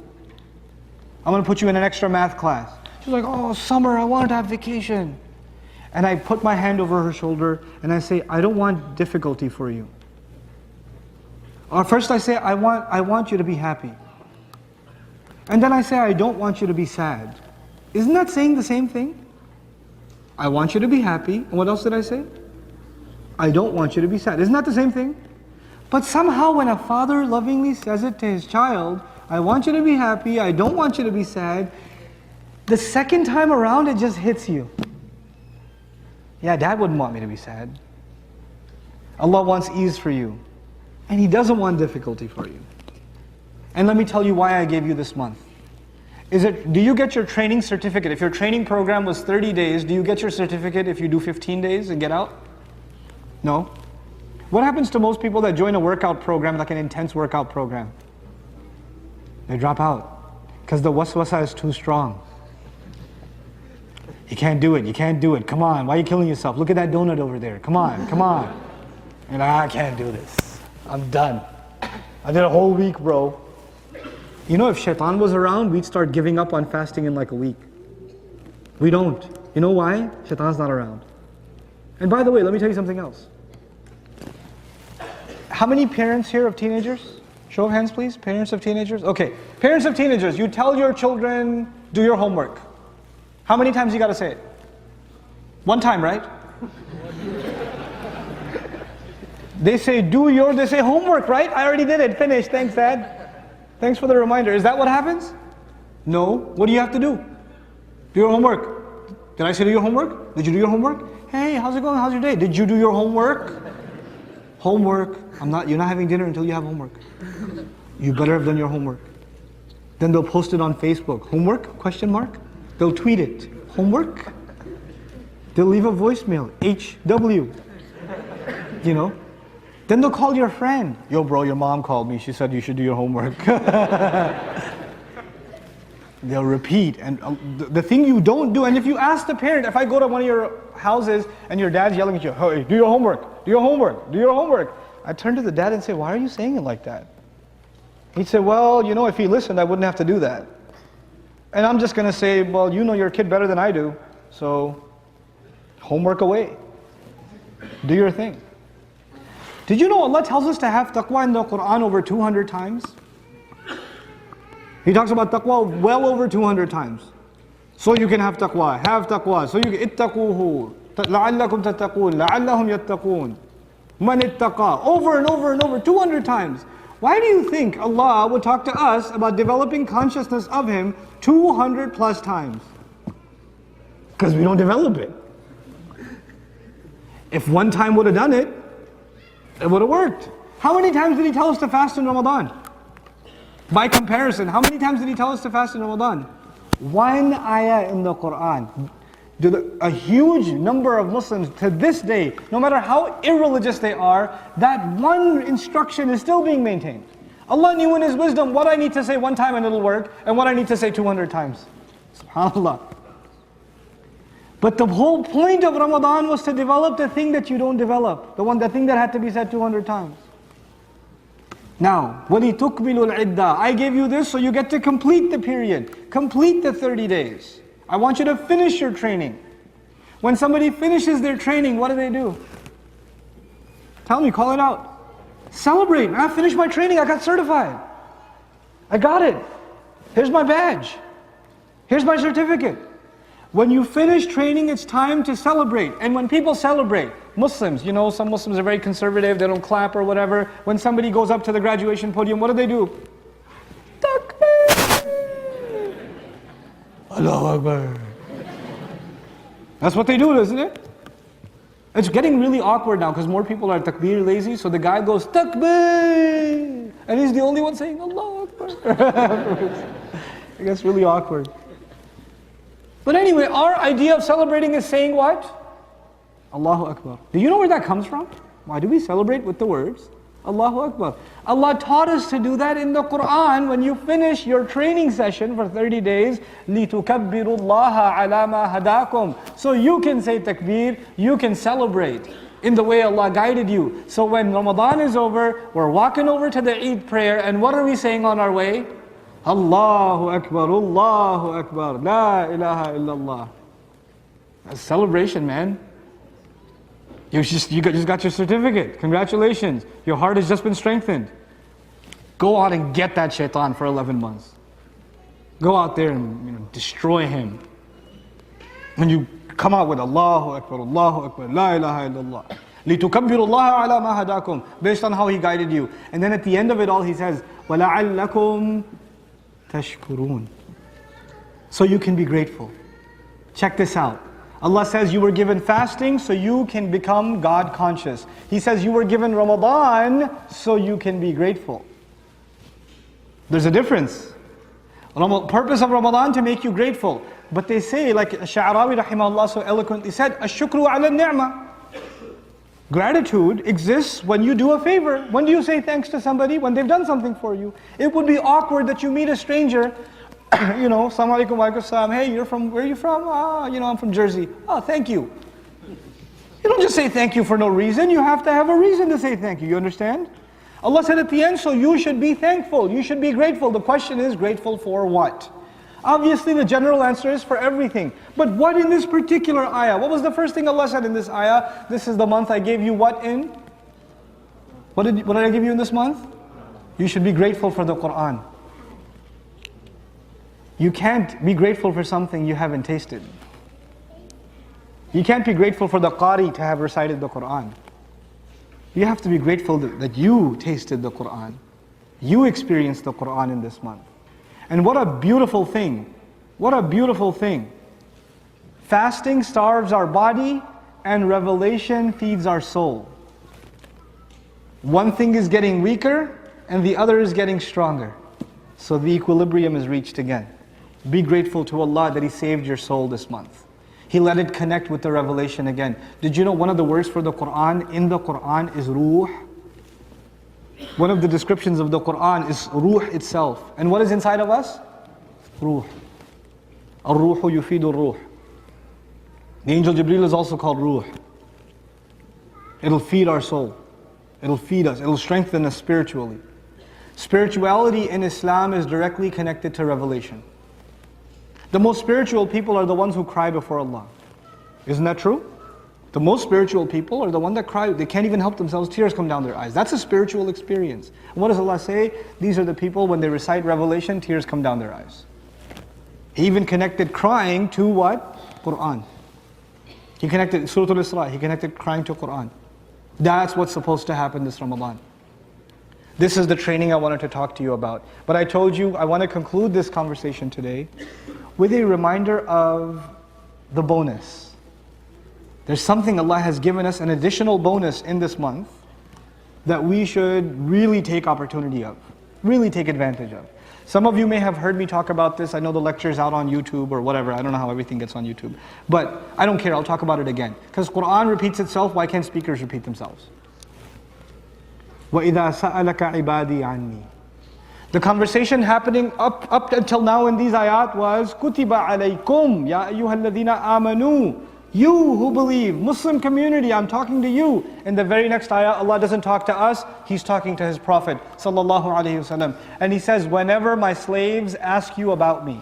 I'm going to put you in an extra math class. She's like, oh, summer, I wanted to have vacation. And I put my hand over her shoulder and I say, I don't want difficulty for you. Or first I say, I want you to be happy. And then I say, I don't want you to be sad. Isn't that saying the same thing? I want you to be happy. And what else did I say? I don't want you to be sad. Isn't that the same thing? But somehow when a father lovingly says it to his child, I want you to be happy, I don't want you to be sad, the second time around it just hits you. Yeah, Dad wouldn't want me to be sad. Allah wants ease for you. And He doesn't want difficulty for you. And let me tell you why I gave you this month. Do you get your training certificate? If your training program was 30 days, do you get your certificate if you do 15 days and get out? No. What happens to most people that join a workout program, like an intense workout program? They drop out. Because the waswasa is too strong. You can't do it, you can't do it. Come on, why are you killing yourself? Look at that donut over there. Come on, come on. And I can't do this. I'm done. I did a whole week, bro. You know, if shaitan was around, we'd start giving up on fasting in like a week. We don't. You know why? Shaitan's not around. And by the way, let me tell you something else. How many parents here of teenagers? Show of hands, please. Parents of teenagers? Okay. Parents of teenagers, you tell your children, do your homework. How many times you got to say it? One time, right? They say, they say homework, right? I already did it. Finished. Thanks, Dad. Thanks for the reminder. Is that what happens? No. What do you have to do? Do your homework. Did I say do your homework? Did you do your homework? Hey, how's it going? How's your day? Did you do your homework? Homework. You're not having dinner until you have homework. You better have done your homework. Then they'll post it on Facebook. Homework? Question mark. They'll tweet it. Homework? They'll leave a voicemail. HW. You know? Then they'll call your friend. Yo bro, your mom called me. She said you should do your homework. They'll repeat. And the thing you don't do, and if you ask the parent, if I go to one of your houses and your dad's yelling at you, hey, do your homework, do your homework, do your homework. I turned to the dad and said, why are you saying it like that? He said, well, you know, if he listened, I wouldn't have to do that. And I'm just going to say, well, you know your kid better than I do, so homework away. Do your thing. Did you know Allah tells us to have taqwa in the Quran over 200 times? He talks about taqwa well over 200 times. So you can have taqwa, so you can ittaquhu, la'allakum tattaqun, la'allahum yattaqun, man ittaqa, over and over and over, 200 times. Why do you think Allah would talk to us about developing consciousness of Him 200 plus times? Because we don't develop it. If one time would have done it, it would have worked. How many times did He tell us to fast in Ramadan? By comparison, how many times did He tell us to fast in Ramadan? One ayah in the Quran. A huge number of Muslims to this day, no matter how irreligious they are, that one instruction is still being maintained. Allah knew in His wisdom what I need to say one time and it'll work, and what I need to say 200 times. SubhanAllah. But the whole point of Ramadan was to develop the thing that you don't develop. The thing that had to be said 200 times. Now, وَلِتُكْمِلُوا الْعِدَّةِ, I gave you this so you get to complete the period. Complete the 30 days. I want you to finish your training. When somebody finishes their training, what do? Tell me, call it out. Celebrate. I finished my training, I got certified. I got it. Here's my badge. Here's my certificate. When you finish training, it's time to celebrate. And when people celebrate, Muslims, you know, some Muslims are very conservative, they don't clap or whatever. When somebody goes up to the graduation podium, what do? Takbir! Allahu Akbar. That's what they do, isn't it? It's getting really awkward now because more people are takbir lazy, so the guy goes, takbir! And he's the only one saying, Allahu Akbar. It gets really awkward. But anyway, our idea of celebrating is saying what? Allahu Akbar. Do you know where that comes from? Why do we celebrate with the words Allahu Akbar? Allah taught us to do that in the Quran. When you finish your training session for 30 days, لِتُكَبِّرُوا اللَّهَ عَلَى مَا هَدَاكُمْ, so you can say takbir, you can celebrate in the way Allah guided you. So when Ramadan is over, we're walking over to the Eid prayer, and what are we saying on our way? Allahu Akbar, Allahu Akbar, La ilaha illallah. That's celebration, man. You just got your certificate. Congratulations. Your heart has just been strengthened. Go out and get that shaitan for 11 months. Go out there and destroy him. When you come out with Allahu Akbar, La ilaha illallah. لِتُكَبِّرُوا اللَّهَ عَلَى مَا هَدَاكُمْ, based on how He guided you. And then at the end of it all, He says, وَلَعَلَّكُمْ tashkurun. So you can be grateful. Check this out. Allah says you were given fasting so you can become God conscious. He says you were given Ramadan so you can be grateful. There's a difference. Purpose of Ramadan to make you grateful. But they say, like Sha'arawi rahimahullah so eloquently said, Ash-shukru ala ni'mah. Gratitude exists when you do a favor. When do you say thanks to somebody? When they've done something for you. It would be awkward that you meet a stranger, Assalamu alaikum wa alaikum salam. Hey, where are you from? I'm from Jersey. Oh, thank you. You don't just say thank you for no reason. You have to have a reason to say thank you. You understand? Allah said at the end, so you should be thankful. You should be grateful. The question is, grateful for what? Obviously, the general answer is for everything. But what in this particular ayah? What was the first thing Allah said in this ayah? This is the month I gave you what in? What did I give you in this month? You should be grateful for the Quran. You can't be grateful for something you haven't tasted. You can't be grateful for the Qari to have recited the Quran. You have to be grateful that you tasted the Quran. You experienced the Quran in this month. And what a beautiful thing. What a beautiful thing. Fasting starves our body and revelation feeds our soul. One thing is getting weaker and the other is getting stronger. So the equilibrium is reached again. Be grateful to Allah that He saved your soul this month. He let it connect with the revelation again. Did you know one of the words for the Quran in the Quran is ruh? One of the descriptions of the Quran is ruh itself. And what is inside of us? Ruh. Ar-ruhu yufidu ruh. The angel Jibreel is also called ruh. It'll feed our soul. It'll feed us. It'll strengthen us spiritually. Spirituality in Islam is directly connected to revelation. The most spiritual people are the ones who cry before Allah. Isn't that true? The most spiritual people are the ones that cry. They can't even help themselves. Tears come down their eyes. That's a spiritual experience. And what does Allah say? These are the people, when they recite revelation, tears come down their eyes. He even connected crying to what? Quran. He connected Surah Al-Isra. He connected crying to Quran. That's what's supposed to happen this Ramadan. This is the training I wanted to talk to you about. But I told you I want to conclude this conversation today with a reminder of the bonus. There's something Allah has given us, an additional bonus in this month that we should really take opportunity of, really take advantage of. Some of you may have heard me talk about this. I know the lecture's out on YouTube or whatever. I don't know how everything gets on YouTube. But I don't care, I'll talk about it again. Because Quran repeats itself, why can't speakers repeat themselves? وَإِذَا سَأَلَكَ عِبَادِي عَنِّي. The conversation happening up until now in these ayat was كُتِبَ عَلَيْكُمْ يَا أَيُّهَا الَّذِينَ آمَنُوا. You who believe, Muslim community, I'm talking to you. In the very next ayah, Allah doesn't talk to us, He's talking to His Prophet sallallahu alaihi wasallam. And He says, whenever my slaves ask you about me.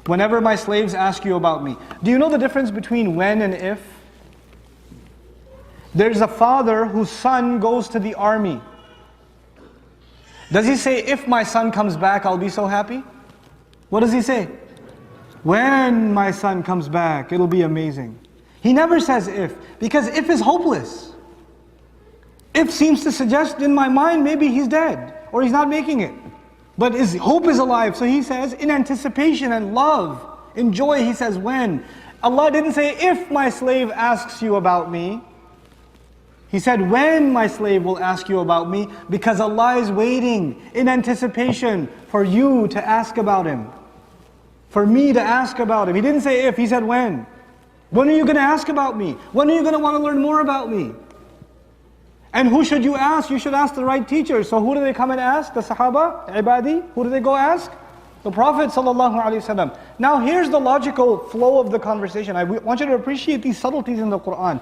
Whenever my slaves ask you about me. Do you know the difference between when and if? There's a father whose son goes to the army. Does he say, if my son comes back, I'll be so happy? What does he say? When my son comes back, it'll be amazing. He never says if, because if is hopeless. If seems to suggest in my mind maybe he's dead or he's not making it. But his hope is alive. So he says in anticipation and love, in joy, he says when. Allah didn't say if my slave asks you about me. He said when my slave will ask you about me, because Allah is waiting in anticipation for you to ask about Him. For me to ask about Him. He didn't say if, He said when. When are you going to ask about me? When are you going to want to learn more about me? And who should you ask? You should ask the right teacher. So who do they come and ask? The Sahaba, Ibadi? Who do they go ask? The Prophet ﷺ. Now here's the logical flow of the conversation. I want you to appreciate these subtleties in the Quran.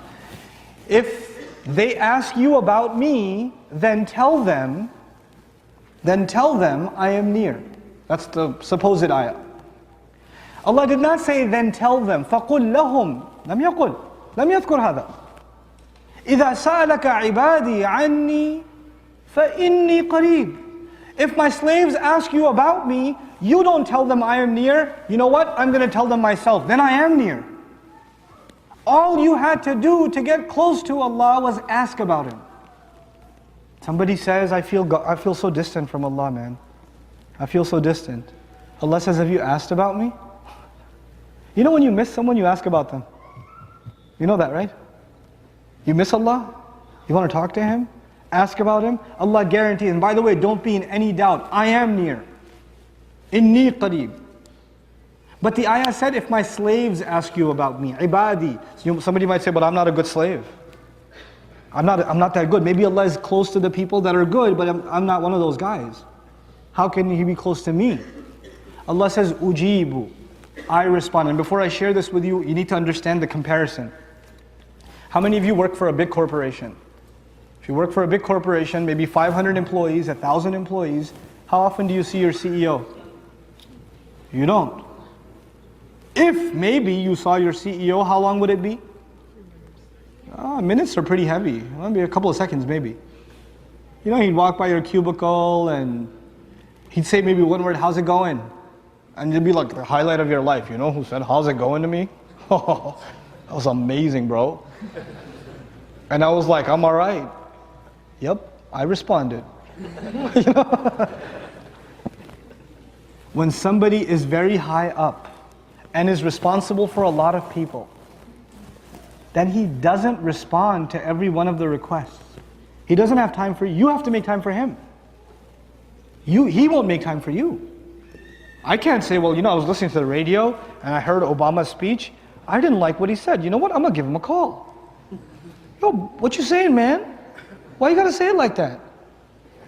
If they ask you about me, then tell them I am near. That's the supposed ayah. Allah did not say then tell them. فَقُلْ لَهُمْ لم يقل لم يذكر هذا. إِذَا سَأَلَكَ عِبَادِي عَنِّي فَإِنِّي قَرِيبٌ. If my slaves ask you about me, you don't tell them I am near. You know what? I'm going to tell them myself. Then I am near. All you had to do to get close to Allah was ask about Him. Somebody says, I feel so distant from Allah, man. I feel so distant. Allah says, have you asked about me? You know when you miss someone, you ask about them. You know that, right? You miss Allah? You want to talk to Him? Ask about Him? Allah guarantees. And by the way, don't be in any doubt. I am near. Inni qareeb. But the ayah said, if my slaves ask you about me, ibadi. So somebody might say, but I'm not a good slave. I'm not that good. Maybe Allah is close to the people that are good, but I'm not one of those guys. How can He be close to me? Allah says, ujibu. I respond. And before I share this with you, you need to understand the comparison. How many of you work for a big corporation? If you work for a big corporation, maybe 500 employees, 1,000 employees, how often do you see your CEO? You don't. If maybe you saw your CEO, how long would it be? Minutes are pretty heavy. Maybe a couple of seconds, maybe. You know, he'd walk by your cubicle and he'd say maybe one word, how's it going? And it'd be like the highlight of your life. You know who said, how's it going to me? Oh, that was amazing, bro. And I was like, I'm all right. Yep, I responded. You know? When somebody is very high up and is responsible for a lot of people, then he doesn't respond to every one of the requests. He doesn't have time for you. You have to make time for him. He won't make time for you. I can't say, well, you know, I was listening to the radio and I heard Obama's speech. I didn't like what he said. You know what? I'm going to give him a call. Yo, what you saying, man? Why you got to say it like that?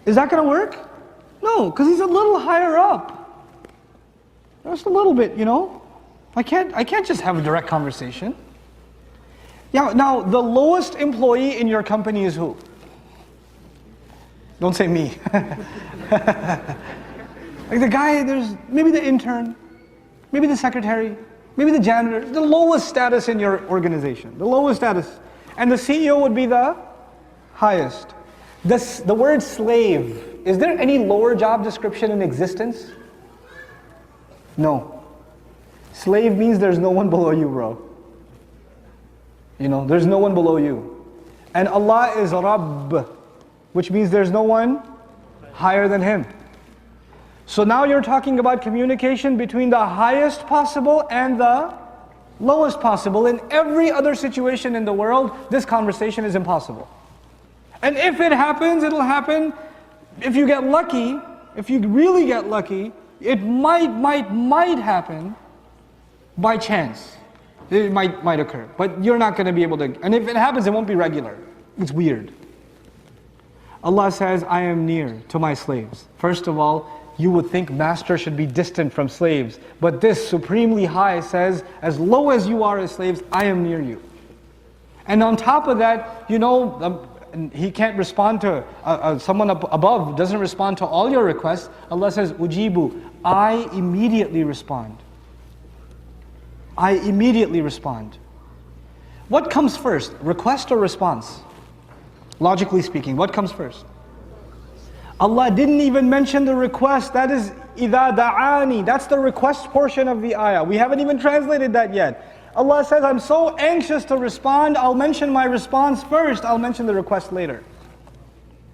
Is that going to work? No, because he's a little higher up. Just a little bit, you know. I can't just have a direct conversation. Yeah, now, the lowest employee in your company is who? Don't say me. Like the guy, there's maybe the intern, maybe the secretary, maybe the janitor, the lowest status in your organization, the lowest status. And the CEO would be the highest. The word slave, is there any lower job description in existence? No. Slave means there's no one below you, bro. You know, there's no one below you. And Allah is Rabb, which means there's no one higher than Him. So now you're talking about communication between the highest possible and the lowest possible. In every other situation in the world, this conversation is impossible. And if it happens, it'll happen. If you get lucky, if you really get lucky, it might happen by chance. It might occur, but you're not going to be able to. And if it happens, it won't be regular. It's weird. Allah says, I am near to my slaves. First of all, you would think master should be distant from slaves. But this supremely high says, as low as you are as slaves, I am near you. And on top of that, you know, He can't respond to, someone up above doesn't respond to all your requests. Allah says, Ujibu, I immediately respond. I immediately respond. What comes first, request or response? Logically speaking, what comes first? Allah didn't even mention the request. That is إِذَا دَعَانِي. That's the request portion of the ayah. We haven't even translated that yet. Allah says, I'm so anxious to respond, I'll mention my response first, I'll mention the request later.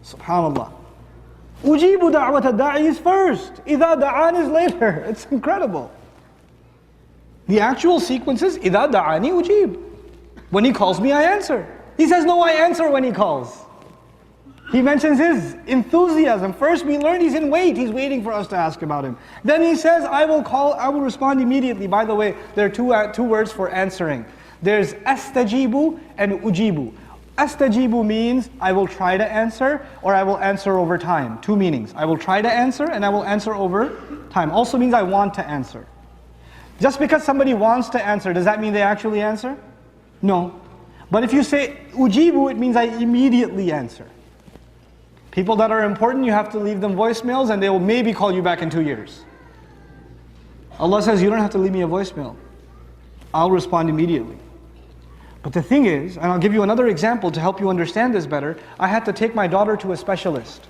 SubhanAllah. أُجِيبُ دَعْوَةَ الدَّاعِي is first. إِذَا دَعَانِ is later. It's incredible. The actual sequence is إِذَا دَعَانِي أُجِيبُ. When He calls me, I answer. He says, no, I answer when He calls. He mentions His enthusiasm. First we learn He's in wait. He's waiting for us to ask about Him. Then He says, I will respond immediately. By the way, there are two words for answering. There's astajibu and ujibu. Astajibu means I will try to answer, or I will answer over time. Two meanings. I will try to answer and I will answer over time. Also means I want to answer. Just because somebody wants to answer, does that mean they actually answer? No. But if you say ujibu, it means I immediately answer. People that are important, you have to leave them voicemails and they will maybe call you back in 2 years. Allah says, you don't have to leave me a voicemail. I'll respond immediately. But the thing is, and I'll give you another example to help you understand this better, I had to take my daughter to a specialist.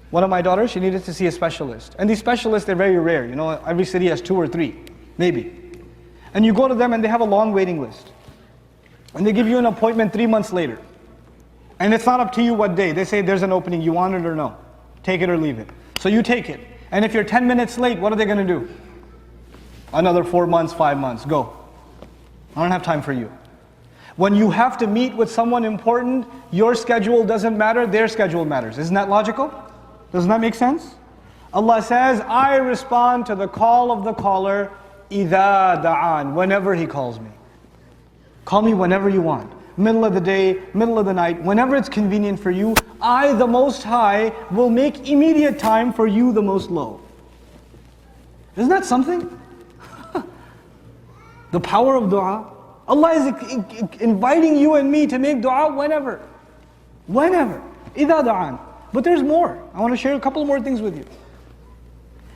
One of my daughters, she needed to see a specialist. And these specialists, they're very rare. You know, every city has 2 or 3, maybe. And you go to them and they have a long waiting list. And they give you an appointment 3 months later. And it's not up to you what day. They say there's an opening, you want it or no. Take it or leave it. So you take it. And if you're 10 minutes late, what are they going to do? Another 4 months, 5 months, go. I don't have time for you. When you have to meet with someone important, your schedule doesn't matter, their schedule matters. Isn't that logical? Doesn't that make sense? Allah says, I respond to the call of the caller, إِذَا دَعَانِ, whenever he calls me. Call me whenever you want. Middle of the day, middle of the night, whenever it's convenient for you, I, the Most High, will make immediate time for you, the Most Low. Isn't that something? The power of dua. Allah is inviting you and me to make dua whenever. Whenever. إِذَا دَعَانِ. But there's more. I want to share a couple more things with you.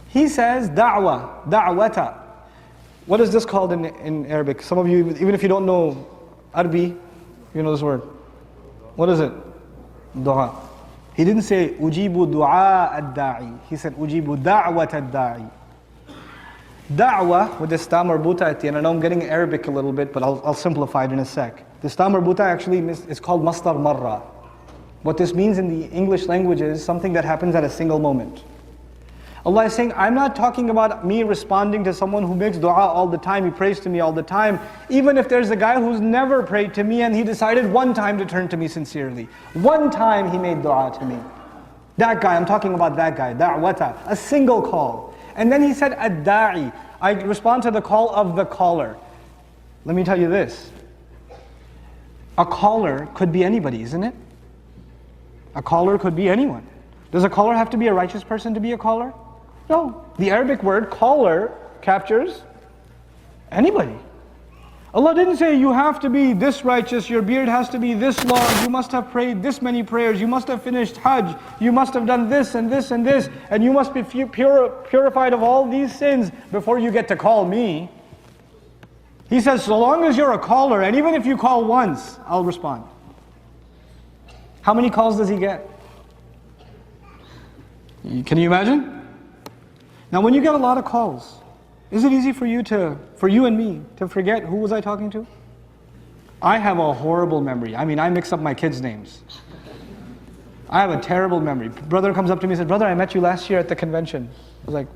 He says, da'wa, da'wata. What is this called in Arabic? Some of you, even if you don't know Arabic, you know this word. What is it? Dua. He didn't say, ujibu dua ad-da'i. He said, ujibu da'wat ad-da'i. Da'wah, with this ta marbuta at the end. I know I'm getting Arabic a little bit, but I'll simplify it in a sec. This ta marbuta actually is called masdar marra. What this means in the English language is something that happens at a single moment. Allah is saying, I'm not talking about me responding to someone who makes dua all the time, he prays to me all the time. Even if there's a guy who's never prayed to me and he decided one time to turn to me sincerely. One time he made dua to me. That guy, I'm talking about that guy, da'wata, a single call. And then he said, ad-da'i, I respond to the call of the caller. Let me tell you this. A caller could be anybody, isn't it? A caller could be anyone. Does a caller have to be a righteous person to be a caller? No. The Arabic word caller captures anybody. Allah didn't say you have to be this righteous, your beard has to be this long, you must have prayed this many prayers, you must have finished Hajj, you must have done this and this and this, and you must be purified of all these sins before you get to call me. He says, so long as you're a caller, and even if you call once, I'll respond. How many calls does he get? Can you imagine? Now when you get a lot of calls, is it easy for you and me to forget who was I talking to? I have a horrible memory. I mean, I mix up my kids' names. I have a terrible memory. Brother comes up to me and says, brother, I met you last year at the convention. I was like,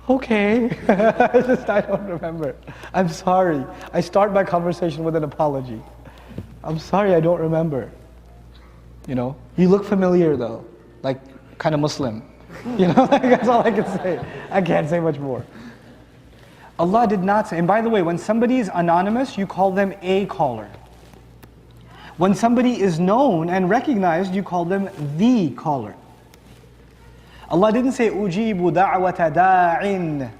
okay. I don't remember. I'm sorry. I start my conversation with an apology. I'm sorry, I don't remember. You know, you look familiar though, like kind of Muslim. You know, that's all I can say. I can't say much more. Allah did not say, and by the way, when somebody is anonymous, you call them a caller. When somebody is known and recognized, you call them the caller. Allah didn't say, ujibu da'wata da'in.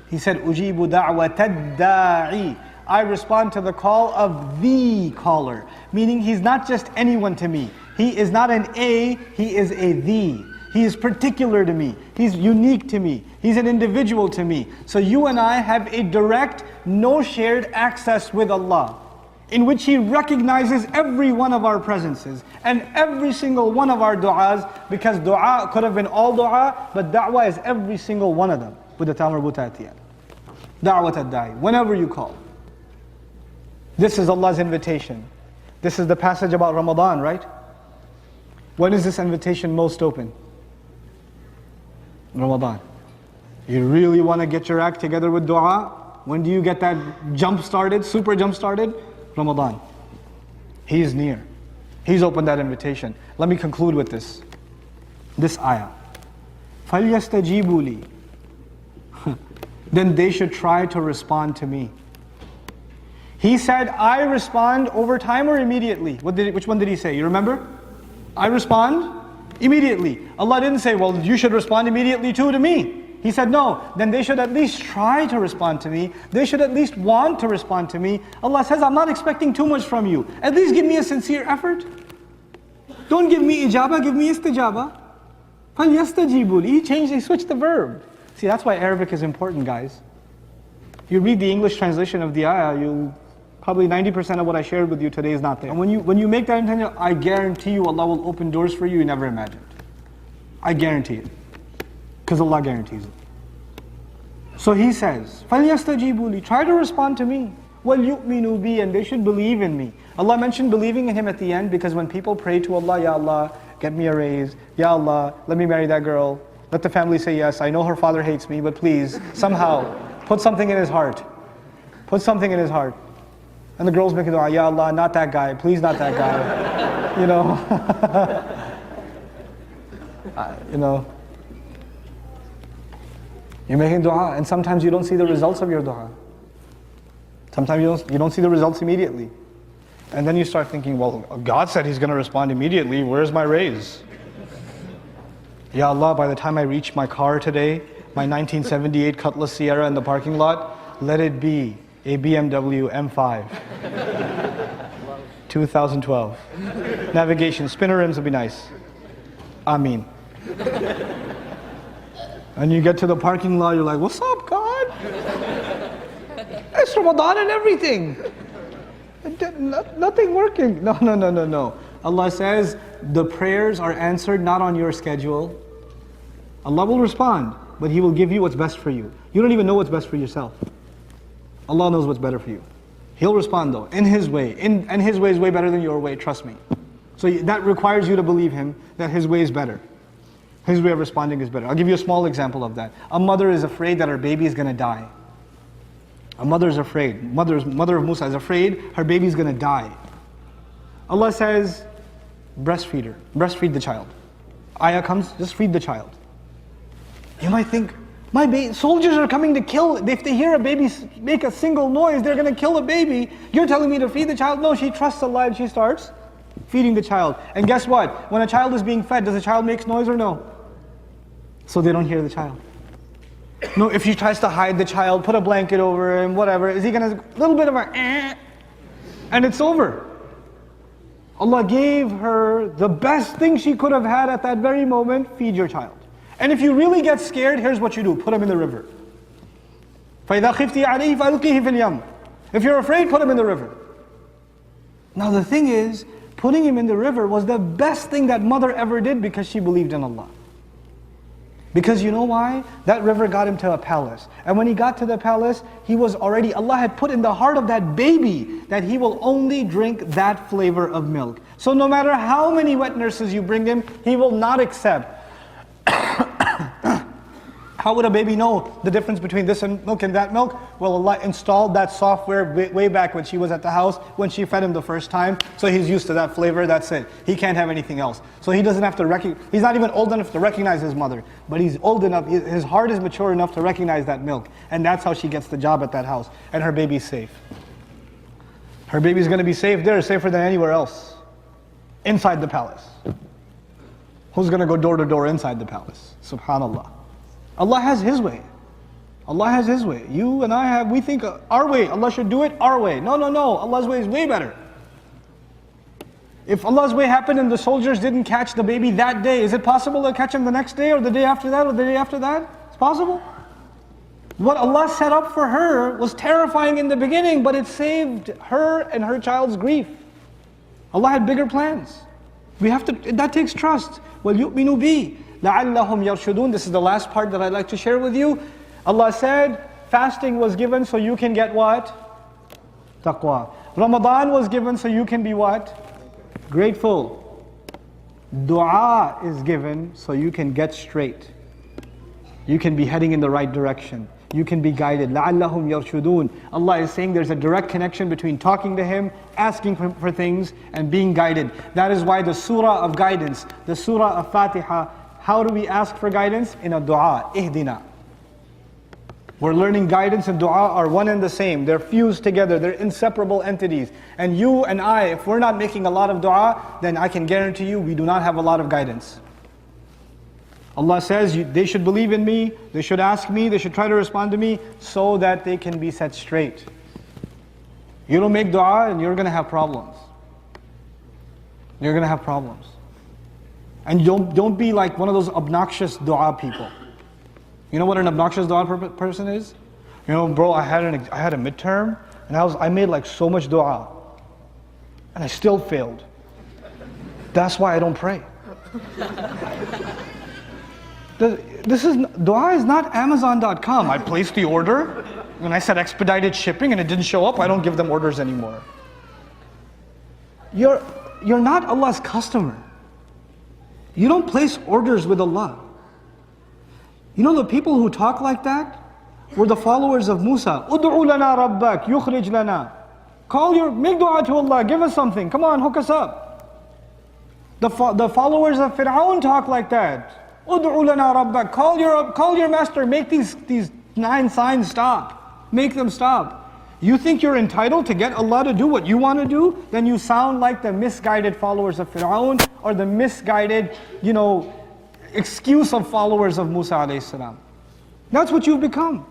He said, ujibu da'wata da'i. I respond to the call of the caller. Meaning he's not just anyone to me. He is not an a, he is a the. He is particular to me. He's unique to me. He's an individual to me. So you and I have a direct, no shared access with Allah, in which He recognizes every one of our presences and every single one of our du'as, because du'a could have been all du'a, but da'wah is every single one of them, with the ta marbuta at the end. Da'wat ad-da'i, whenever you call. This is Allah's invitation. This is the passage about Ramadan, right? When is this invitation most open? Ramadan. You really want to get your act together with dua? When do you get that jump started, super jump started? Ramadan. He is near. He's opened that invitation. Let me conclude with this ayah. فَلْيَسْتَجِيبُوا لِي. Then they should try to respond to me. He said, I respond over time or immediately? Which one did he say? You remember? I respond immediately. Allah didn't say, well, you should respond immediately too to me. He said, no, then they should at least try to respond to me. They should at least want to respond to me. Allah says, I'm not expecting too much from you. At least give me a sincere effort. Don't give me ijaba, give me istijaba. فَلْيَسْتَجِيبُوا. He switched the verb. See, that's why Arabic is important, guys. If you read the English translation of the ayah, probably 90% of what I shared with you today is not there. And when you make that intention, I guarantee you Allah will open doors for you never imagined. I guarantee it. Because Allah guarantees it. So He says, فَلْيَسْتَجِيبُوا لِي. Try to respond to me. وَلْيُؤْمِنُوا بِي. And they should believe in me. Allah mentioned believing in Him at the end, because when people pray to Allah, Ya Allah, get me a raise. Ya Allah, let me marry that girl. Let the family say yes. I know her father hates me, but please, somehow, put something in his heart. Put something in his heart. And the girls make a dua, Ya Allah, not that guy, please not that guy. You know. You're making dua, and sometimes you don't see the results of your dua. Sometimes you don't see the results immediately. And then you start thinking, well, God said He's going to respond immediately, where's my raise? Ya Allah, by the time I reach my car today, my 1978 Cutlass Sierra in the parking lot, let it be a BMW M5. 2012. Navigation, spinner rims would be nice. Ameen. And you get to the parking lot, you're like, what's up, God? It's Ramadan and everything. Nothing working. No. Allah says, the prayers are answered not on your schedule. Allah will respond, but He will give you what's best for you. You don't even know what's best for yourself. Allah knows what's better for you. He'll respond though, in His way. And His way is way better than your way, trust me. So that requires you to believe Him, that His way is better. His way of responding is better. I'll give you a small example of that. A mother is afraid that her baby is going to die. A mother is afraid. Mother of Musa is afraid her baby is going to die. Allah says, breastfeed her. Breastfeed the child. Ayah comes, just feed the child. You might think, soldiers are coming to kill. If they hear a baby make a single noise, they're going to kill a baby. You're telling me to feed the child? No, she trusts Allah and she starts feeding the child. And guess what? When a child is being fed, does the child make noise or no? So they don't hear the child. No, if she tries to hide the child, put a blanket over him, whatever, is he going to, a little bit of a and it's over. Allah gave her the best thing she could have had at that very moment, feed your child. And if you really get scared, here's what you do, put him in the river. فَإِذَا خِفْتِ عَلَيْهِ فَأَلْقِهِ فِي الْيَمِّ. If you're afraid, put him in the river. Now the thing is, putting him in the river was the best thing that mother ever did because she believed in Allah. Because you know why? That river got him to a palace. And when he got to the palace, he was already, Allah had put in the heart of that baby that he will only drink that flavor of milk. So no matter how many wet nurses you bring him, he will not accept. How would a baby know the difference between this milk and that milk? Well, Allah installed that software way back when she was at the house, when she fed him the first time. So he's used to that flavor, that's it. He can't have anything else. So he doesn't have to he's not even old enough to recognize his mother. But he's old enough, his heart is mature enough to recognize that milk. And that's how she gets the job at that house. And her baby's safe. Her baby's going to be safe there, safer than anywhere else. Inside the palace. Who's going to go door to door inside the palace? SubhanAllah. Allah has His way. Allah has His way. You and I we think our way. Allah should do it our way. No, no, no. Allah's way is way better. If Allah's way happened and the soldiers didn't catch the baby that day, is it possible to catch him the next day or the day after that or the day after that? It's possible. What Allah set up for her was terrifying in the beginning, but it saved her and her child's grief. Allah had bigger plans. That takes trust. وَلْيُؤْمِنُوا بِي لَعَلَّهُمْ يَرْشُدُونَ. This is the last part that I'd like to share with you. Allah said, fasting was given so you can get what? Taqwa. Ramadan was given so you can be what? Grateful. Dua is given so you can get straight. You can be heading in the right direction. You can be guided. لَعَلَّهُمْ يَرْشُدُونَ. Allah is saying there's a direct connection between talking to Him, asking for things, and being guided. That is why the surah of guidance, the surah of Fatiha, how do we ask for guidance? In a dua, ihdina. We're learning guidance and dua are one and the same. They're fused together, they're inseparable entities. And you and I, if we're not making a lot of dua, then I can guarantee you we do not have a lot of guidance. Allah says they should believe in me, they should ask me, they should try to respond to me so that they can be set straight. You don't make dua and you're going to have problems. You're going to have problems. And don't be like one of those obnoxious dua people. You know what an obnoxious dua person is? You know, bro, I had a midterm and I made like so much dua and I still failed. That's why I don't pray. Dua is not Amazon.com. I placed the order and I said expedited shipping and it didn't show up. I don't give them orders anymore. You're not Allah's customer. You don't place orders with Allah. You know the people who talk like that were the followers of Musa. Ud'u lana rabbak yukhrij lana. Make dua to Allah, give us something. Come on, hook us up. The followers of Fir'aun talk like that. Ud'u lana rabbak. Call your master, make these 9 signs stop. Make them stop. You think you're entitled to get Allah to do what you want to do? Then you sound like the misguided followers of Fir'aun or the misguided, excuse of followers of Musa alayhi salam. That's what you've become.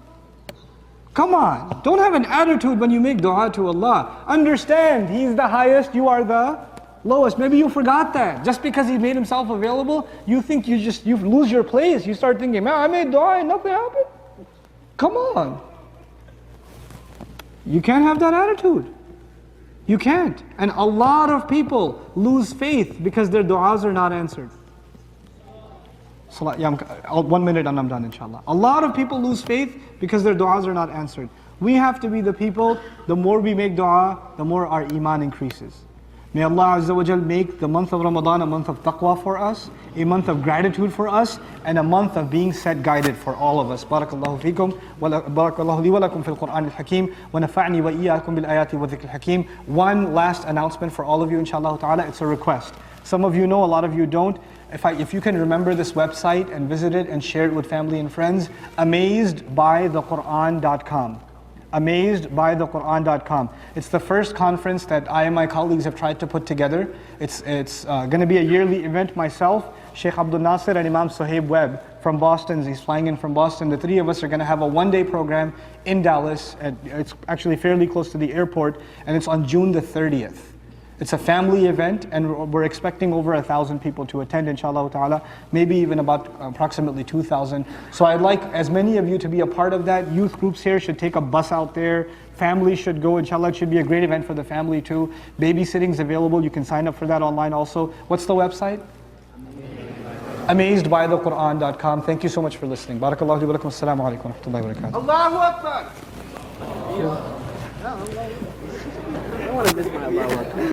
Come on, don't have an attitude when you make dua to Allah. Understand, He's the highest, you are the lowest. Maybe you forgot that. Just because He made Himself available, you think you lose your place. You start thinking, man, I made dua and nothing happened. Come on. You can't have that attitude. You can't. And a lot of people lose faith because their du'as are not answered. 1 minute and I'm done, inshallah. A lot of people lose faith because their du'as are not answered. We have to be the people, the more we make dua, the more our iman increases. May Allah Azza wa Jal make the month of Ramadan a month of taqwa for us, a month of gratitude for us, and a month of being set guided for all of us. Barakallahu feekum, barakallahu li wa lakum fil Quran al-Hakim, wa nafa'ni wa iyyakum bil ayati wa dhikr al-Hakim. One last announcement for all of you, inshallah ta'ala, it's a request. Some of you know, a lot of you don't. If you can remember this website and visit it and share it with family and friends, amazedbythequran.com. amazedbythequran.com. It's the first conference that I and my colleagues have tried to put together. It's going to be a yearly event. Myself, Sheikh Abdul Nasir and Imam Suhaib Webb from Boston. He's flying in from Boston. The three of us are going to have a one-day program in Dallas. It's actually fairly close to the airport, and it's on June the 30th. It's a family event, and we're expecting over 1,000 people to attend, inshallah ta'ala, maybe even about approximately 2,000. So I'd like as many of you to be a part of that. Youth groups here should take a bus out there. Families should go, inshallah. It should be a great event for the family too. Babysitting's available. You can sign up for that online also. What's the website? Amazedbythequran.com. Thank you so much for listening. Barakallahu wa lakum. Assalamu alaikum wa rahmatullahi wa barakatuh. Allahu Akbar! I want to miss my Allahu Akbar.